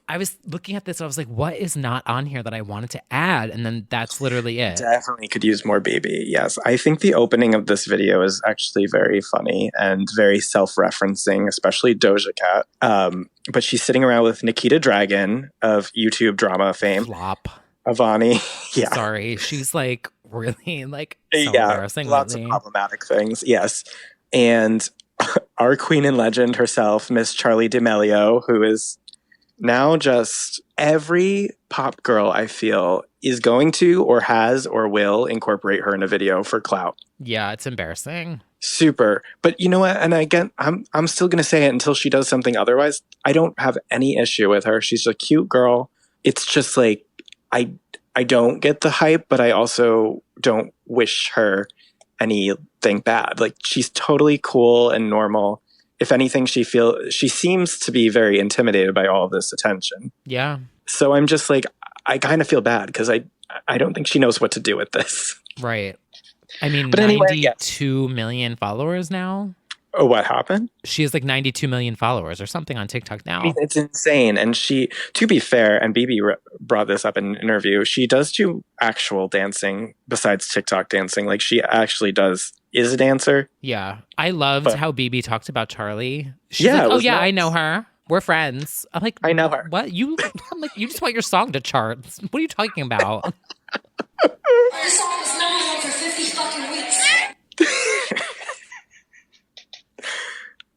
I was looking at this, I was like, what is not on here that I wanted to add? And then that's literally it. Definitely could use more BB. Yes. I think the opening of this video is actually very funny and very self-referencing, especially Doja Cat. But she's sitting around with Nikita Dragon of YouTube drama fame. Flop. Avani. Yeah. Sorry. She's like really like so embarrassing. Lots of problematic things. Yes. And our queen and legend herself, Miss Charlie D'Amelio, who is now just every pop girl I feel is going to or has or will incorporate her in a video for clout. Yeah, it's embarrassing. Super. But you know what? And again, I'm still going to say it until she does something otherwise. I don't have any issue with her. She's a cute girl. It's just like I don't get the hype, but I also don't wish her anything bad. Like, she's totally cool and normal. If anything, she seems to be very intimidated by all of this attention. Yeah. So I'm just like, I kind of feel bad because I don't think she knows what to do with this. Right. I mean, But anyway, 92 million followers now. Oh, what happened? She has like 92 million followers or something on TikTok now. I mean, it's insane. And she, to be fair, and BB brought this up in an interview, she does do actual dancing besides TikTok dancing. Like, she actually is a dancer. Yeah. I loved how BB talked about Charlie. She's Yeah, like, it oh was yeah, nice. I know her. We're friends. I'm like, I know her. What? I'm like, you just want your song to chart. What are you talking about? This song was number one for 50 fucking weeks.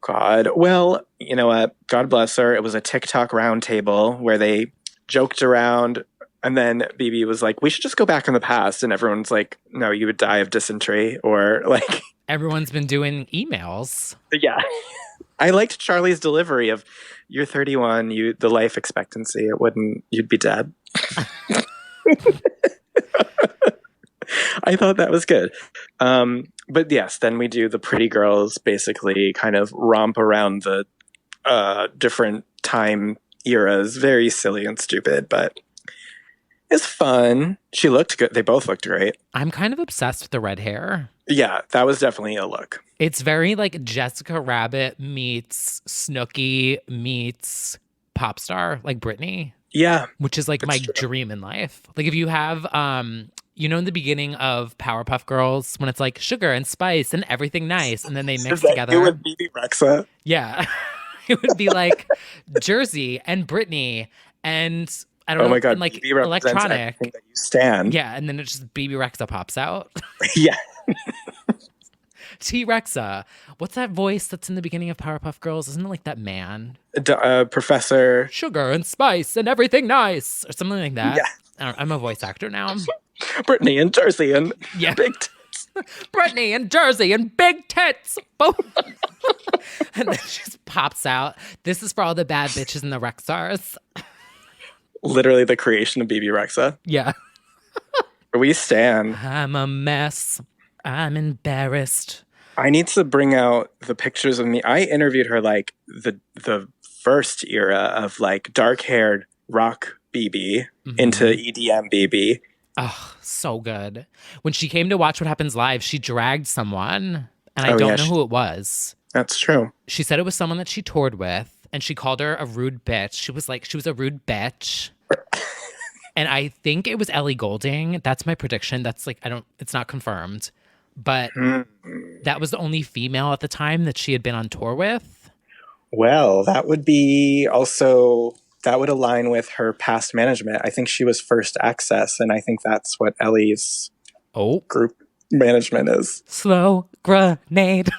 God. Well, you know what? God bless her. It was a TikTok roundtable where they joked around, and then BB was like, we should just go back in the past. And everyone's like, no, you would die of dysentery, or like... Everyone's been doing emails. Yeah. I liked Charlie's delivery of, you're 31, the life expectancy, you'd be dead. I thought that was good. But yes, then we do the pretty girls basically kind of romp around the different time eras. Very silly and stupid, but it's fun. She looked good. They both looked great. I'm kind of obsessed with the red hair. Yeah, that was definitely a look. It's very like Jessica Rabbit meets Snooki meets pop star, like Britney. Yeah. Which is like my true. dream in life. Like if you have, in the beginning of Powerpuff Girls when it's like sugar and spice and everything nice and then they mix Is that together. you with BB Rexa? Yeah. It would be like Jersey and Britney and I don't Oh know, my God, and like BB represents everything electronic. that you stand. Yeah, and then it just BB Rexa pops out. Yeah. T Rexa. What's that voice that's in the beginning of Powerpuff Girls? Isn't it like that man? Professor. Sugar and spice and everything nice, or something like that. Yeah. I'm a voice actor now. Brittany and Jersey and Yeah. Big Brittany and Jersey and big tits. Boom. And then she just pops out. This is for all the bad bitches and the Rexars. Literally the creation of BB Rexa. Yeah. We stand. I'm a mess. I'm embarrassed. I need to bring out the pictures of me. I interviewed her like the first era of like dark-haired rock BB into EDM BB. Oh, so good. When she came to Watch What Happens Live, she dragged someone, and I don't know who it was. That's true. She said it was someone that she toured with, and she called her a rude bitch. She was like, she was a rude bitch. And I think it was Ellie Goulding. That's my prediction. That's like, it's not confirmed. But that was the only female at the time that she had been on tour with. Well, that would be also, that would align with her past management. I think she was First Access, and I think that's what Ellie's group management is. Slow grenade.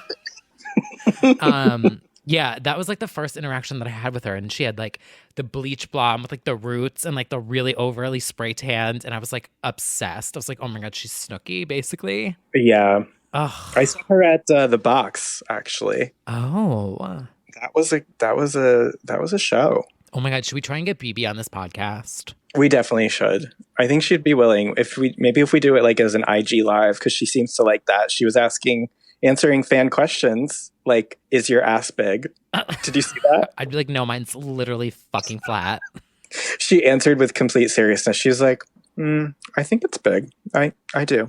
Yeah, that was like the first interaction that I had with her. And she had like the bleach blonde with like the roots and like the really overly spray tanned. And I was like obsessed. I was like, oh my God, she's Snooki, basically. Yeah. Ugh. I saw her at the Box, actually. Oh. That was a show. Oh my God, should we try and get BB on this podcast? We definitely should. I think she'd be willing if we do it like as an IG live, because she seems to like that. She was answering fan questions like, is your ass big? Did you see that? I'd be like, no, mine's literally fucking flat. She answered with complete seriousness. She was like, I think it's big. I do.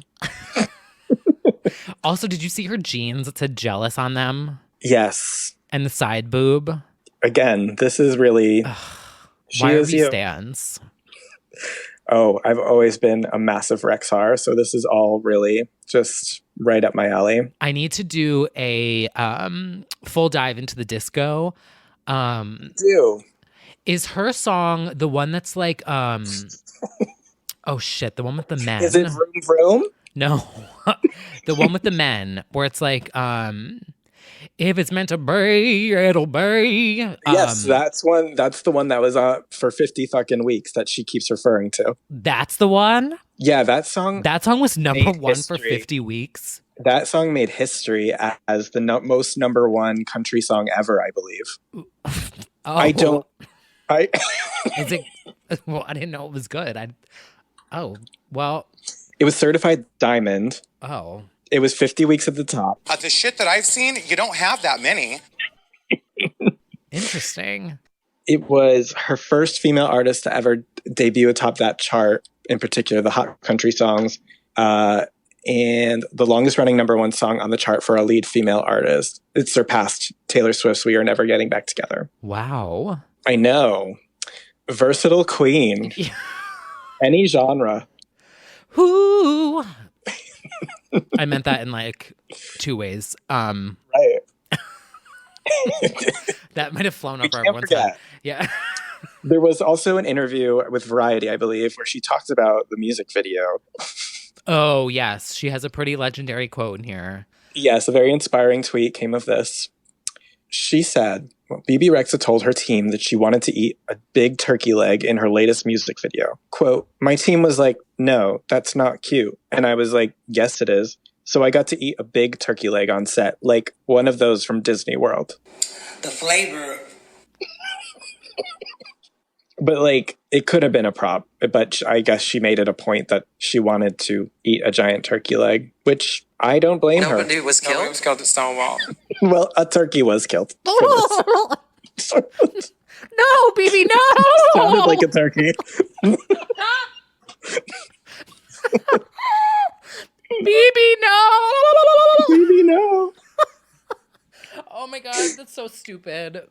Also, did you see her jeans that said jealous on them? Yes. And the side boob? Again, this is really... Why are we stands? Oh, I've always been a massive Rexar, so this is all really just right up my alley. I need to do a full dive into the disco. Is her song the one that's like oh shit, the one with the men? Is it Vroom Vroom? No. The one with the men where it's like if it's meant to be, it'll be. Yes, that's the one that was for 50 fucking weeks that she keeps referring to. That's the one? Yeah, that song was number one for 50 weeks. That song made history as the most number one country song ever, I believe. Is it? Well, I didn't know it was good. It was certified diamond. Oh. It was 50 weeks at the top. The shit that I've seen, you don't have that many. Interesting. It was her first female artist to ever debut atop that chart, in particular the hot country songs, and the longest running number one song on the chart for a lead female artist. It surpassed Taylor Swift's We Are Never Getting Back Together. Wow. I know. Versatile queen. Any genre. Whoo. I meant that in like two ways. Right. That might have flown over everyone's head. Yeah. There was also an interview with Variety, I believe, where she talks about the music video. Oh, yes. She has a pretty legendary quote in here. Yes, a very inspiring tweet came of this. She said, BB Rexa told her team that she wanted to eat a big turkey leg in her latest music video. Quote, my team was like, no, that's not cute. And I was like, yes, it is. So I got to eat a big turkey leg on set, like one of those from Disney World. The flavor. But like, it could have been a prop, but I guess she made it a point that she wanted to eat a giant turkey leg, which I don't blame her. Nobody was killed? Nobody was killed at Stonewall. Well, a turkey was killed. No, BB, no! Sounded like a turkey. BB, no! BB, no! Oh my God, that's so stupid.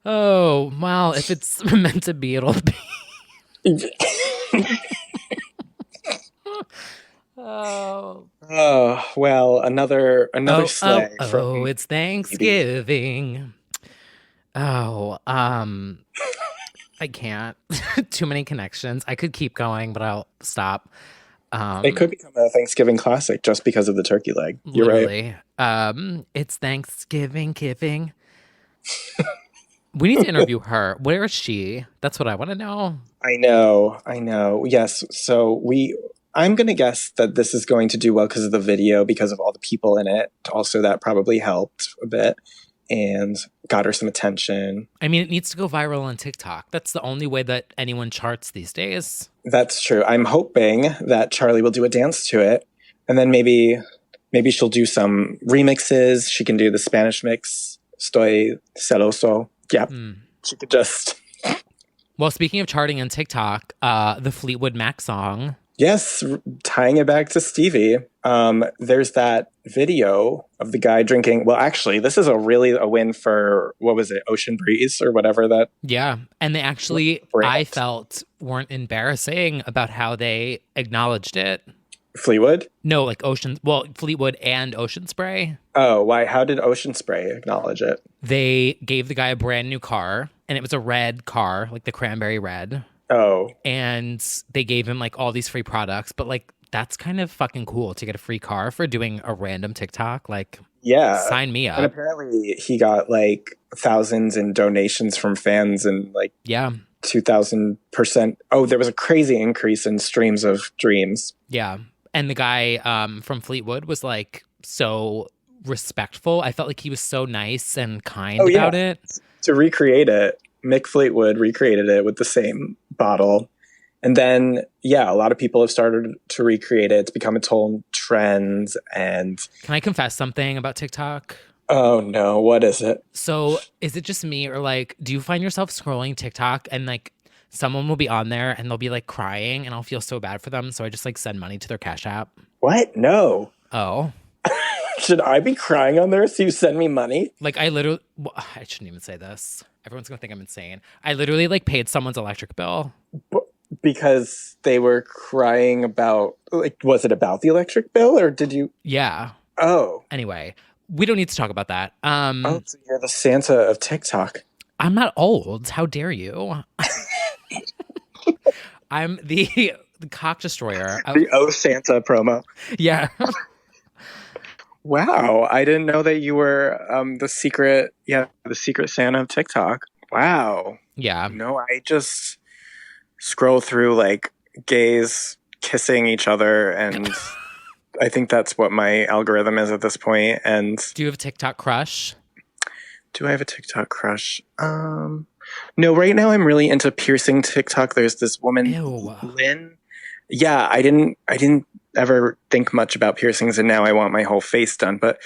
Oh, well, if it's meant to be, it'll be. Oh. Oh, well, another sleigh. It's Thanksgiving. Oh, I can't. Too many connections. I could keep going, but I'll stop. It could become a Thanksgiving classic just because of the turkey leg. You're right. Literally. It's Thanksgiving giving. We need to interview her. Where is she? That's what I want to know. I know. Yes. So I'm going to guess that this is going to do well because of the video, because of all the people in it. Also, that probably helped a bit and got her some attention. I mean, it needs to go viral on TikTok. That's the only way that anyone charts these days. That's true. I'm hoping that Charlie will do a dance to it, and then maybe she'll do some remixes. She can do the Spanish mix, Estoy celoso. Yeah, She could just... Well, speaking of charting on TikTok, the Fleetwood Mac song. Yes, tying it back to Stevie. There's that video of the guy drinking. Well, actually, this is a win for, what was it, Ocean Breeze or whatever that. Yeah, and they actually, I felt, weren't embarrassing about how they acknowledged it. Fleetwood? No, like Fleetwood and Ocean Spray. Oh, why? How did Ocean Spray acknowledge it? They gave the guy a brand new car, and it was a red car, like the cranberry red. Oh. And they gave him like all these free products, but like that's kind of fucking cool to get a free car for doing a random TikTok. Like, yeah, sign me up. And apparently he got like thousands in donations from fans and like 2,000%. Oh, there was a crazy increase in streams of Dreams. Yeah. And the guy from Fleetwood was like so respectful. I felt like he was so nice and kind about it. To recreate it, Mick Fleetwood recreated it with the same bottle. And then, a lot of people have started to recreate it. It's become its whole trend. And can I confess something about TikTok? Oh, no. What is it? So is it just me, or like, do you find yourself scrolling TikTok and like someone will be on there and they'll be like crying and I'll feel so bad for them. So I just like send money to their Cash App. What? No. Oh. Should I be crying on there so you send me money? Like I shouldn't even say this. Everyone's going to think I'm insane. I literally like paid someone's electric bill. Because they were crying about, like, was it about the electric bill or did you? Yeah. Oh. Anyway, we don't need to talk about that. Oh, so you're the Santa of TikTok. I'm not old. How dare you? I'm the cock destroyer. The Oh Santa promo. Yeah. Wow. I didn't know that you were the secret Santa of TikTok. Wow. Yeah. No, I just scroll through like gays kissing each other, and I think that's what my algorithm is at this point. And do you have a TikTok crush? Do I have a TikTok crush? No, right now I'm really into piercing TikTok. There's this woman, Lynn. Yeah, I didn't ever think much about piercings, and now I want my whole face done. But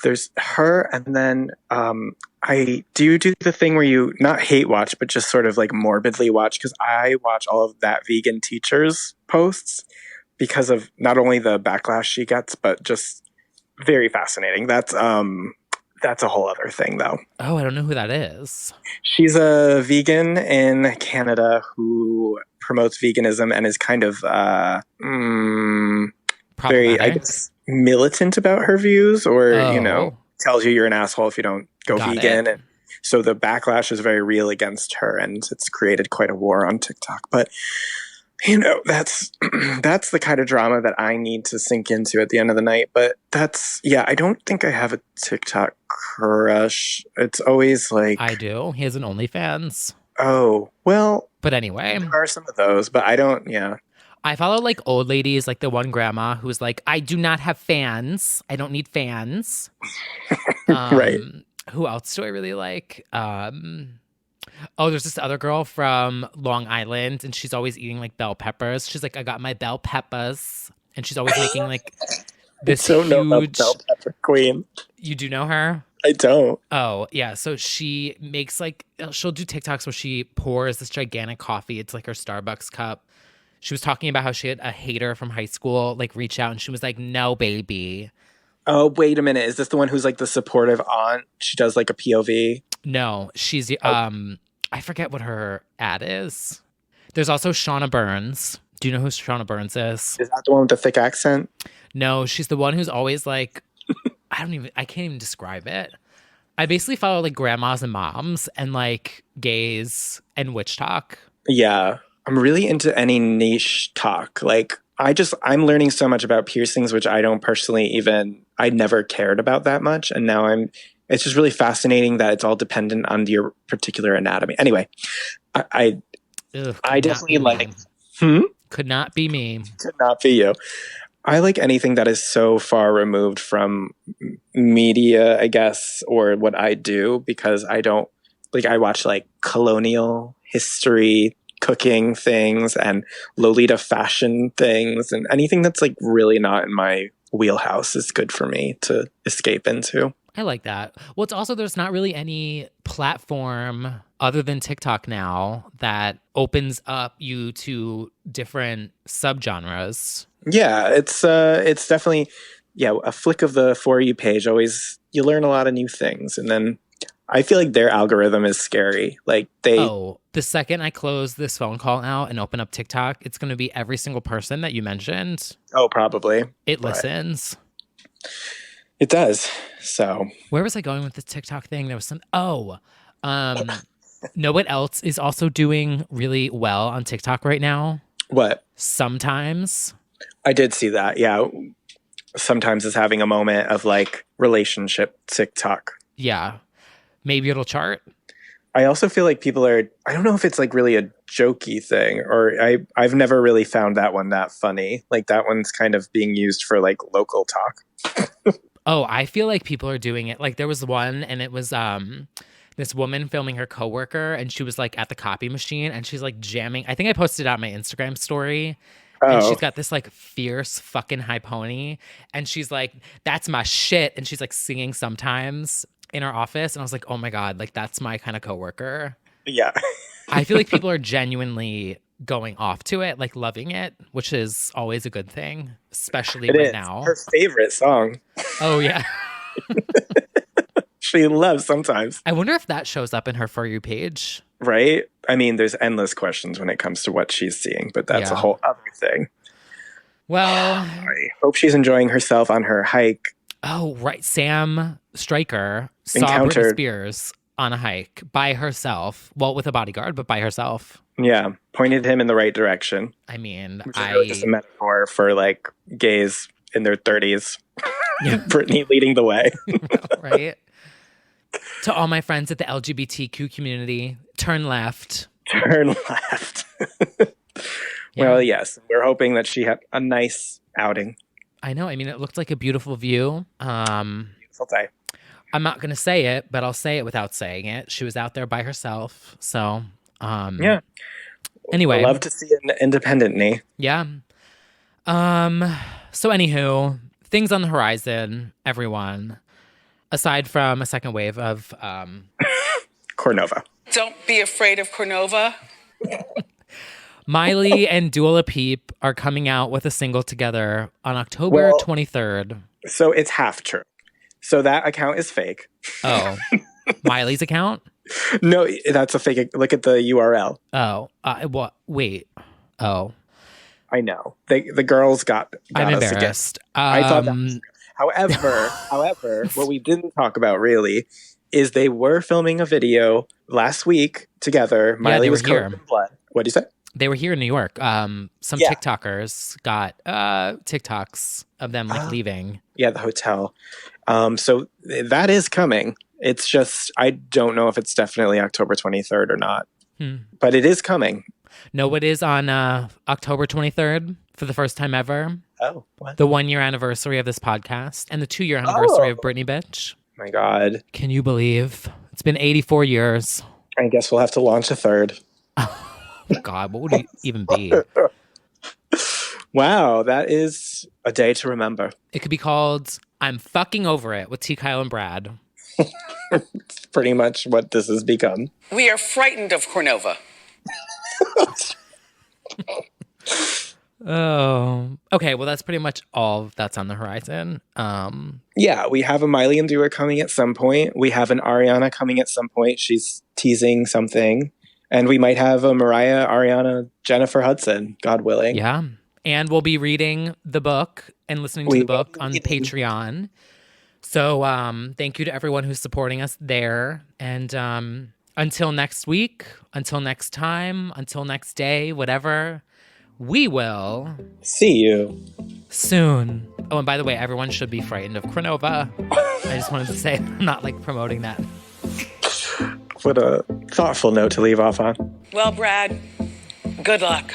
there's her, and then I do the thing where you not hate watch, but just sort of like morbidly watch, because I watch all of that vegan teacher's posts because of not only the backlash she gets, but just very fascinating. That's a whole other thing, though. Oh, I don't know who that is. She's a vegan in Canada who promotes veganism and is kind of very, I guess, militant about her views, or, tells you you're an asshole if you don't go vegan. And so the backlash is very real against her, and it's created quite a war on TikTok. But, that's the kind of drama that I need to sink into at the end of the night. But I don't think I have a TikTok crush. It's always like... I do. He has an OnlyFans. Oh, well... But anyway. There are some of those, but I don't, I follow like old ladies, like the one grandma who's like, I do not have fans. I don't need fans. Right. Who else do I really like? There's this other girl from Long Island, and she's always eating like bell peppers. She's like, I got my bell peppers. And she's always making like this huge... know about bell pepper queen. You do know her? I don't. Oh, yeah. So she makes like, she'll do TikToks where she pours this gigantic coffee. It's like her Starbucks cup. She was talking about how she had a hater from high school like reach out, and she was like, no, baby. Oh, wait a minute. Is this the one who's like the supportive aunt? She does like a POV? No, she's, I forget what her ad is. There's also Shauna Burns. Do you know who Shauna Burns is? Is that the one with the thick accent? No, she's the one who's always like, I can't even describe it. I basically follow like grandmas and moms and like gays and witch talk. Yeah. I'm really into any niche talk. Like I'm learning so much about piercings, which I don't personally I never cared about that much. And now it's just really fascinating that it's all dependent on your particular anatomy. Anyway, I, Ugh, I could not definitely be like, me. hmm? Could not be me. Could not be you. I like anything that is so far removed from media, I guess, or what I do, because I don't like, I watch like colonial history, cooking things, and Lolita fashion things, and anything that's like really not in my wheelhouse is good for me to escape into. I like that. Well, it's also there's not really any platform other than TikTok now that opens up you to different subgenres. Yeah, it's definitely a flick of the For You page. Always you learn a lot of new things, and then I feel like their algorithm is scary. Like The second I close this phone call out and open up TikTok, it's going to be every single person that you mentioned. Oh, probably. It But listens. it does. So Where was I going with the TikTok thing? There was some. Know what else is also doing really well on TikTok right now? what? Sometimes. I did see that. Yeah. Sometimes it's having a moment of like relationship TikTok. Yeah. Maybe it'll chart. I also feel like I don't know if it's like really a jokey thing, or I've never really found that one that funny. Like that one's kind of being used for like local talk. Oh, I feel like people are doing it. Like there was one and it was this woman filming her coworker and she was like at the copy machine and she's like jamming. I think I posted it on my Instagram story. And Oh, she's got this like fierce fucking high pony. And she's like, that's my shit. And she's like singing sometimes in our office. And I was like, oh my God, like that's my kind of coworker. yeah. I feel like people are genuinely going off to it, like loving it, which is always a good thing, especially It right is now. her favorite song. Oh, yeah. She loves sometimes. I wonder if that shows up in her For You page. Right? I mean, there's endless questions when it comes to what she's seeing, but that's a Yeah. whole other thing. Well, I hope she's enjoying herself on her hike. oh, right. Sam Stryker saw Britney Encountered. Spears on a hike by herself. Well, with a bodyguard, but by herself. Yeah, pointed him in the right direction, I mean, which is really just a metaphor for like gays in their 30s. Yeah. Brittany leading the way. Right? To all my friends at the LGBTQ community, turn left. Turn left. Yeah. Well, yes, we're hoping that she had a nice outing. I know. I mean, it looked like a beautiful view. Beautiful day. I'm not going to say it, but I'll say it without saying it. She was out there by herself. So, Yeah. anyway. Love to see an independent knee. Yeah. So anywho, things on the horizon, everyone. Aside from a second wave of Cornova. Don't be afraid of Cornova. Miley and Dua Lipa are coming out with a single together on October 23rd. So it's half true. So that account is fake. Oh, Miley's account? No, that's a fake. Look at the URL. Oh, what? Wait. Oh, I know. The girls got I'm us again. embarrassed. I thought that was true. However, what we didn't talk about really is they were filming a video last week together. Miley they was were here. covered in blood. What do you say? They were here in New York. Some Yeah. TikTokers got TikToks of them like leaving. Yeah, the hotel. So that is coming. It's just I don't know if it's definitely October 23rd or not. But it is coming. Know what is on October 23rd for the first time ever? Oh, what? The 1 year anniversary of this podcast and the 2 year anniversary of Britney Bitch. My God. Can you believe? It's been 84 years. I guess we'll have to launch a third. God, what would it even be? Wow, that is a day to remember. It could be called I'm Fucking Over It with T. Kyle and Brad. It's pretty much what this has become. We are frightened of Cornova. Oh, okay. Well, that's pretty much all that's on the horizon. Yeah, we have a Miley and Dua coming at some point. We have an Ariana coming at some point. She's teasing something. And we might have a Mariah, Ariana, Jennifer Hudson, God willing. Yeah. And we'll be reading the book and listening to the book on Patreon. So thank you to everyone who's supporting us there. And Until next week, until next time, until next day, whatever, we will see you soon. Oh, and by the way, everyone should be frightened of Cronova. I just wanted to say, I'm not like promoting that. What a thoughtful note to leave off on. Well, Brad, good luck.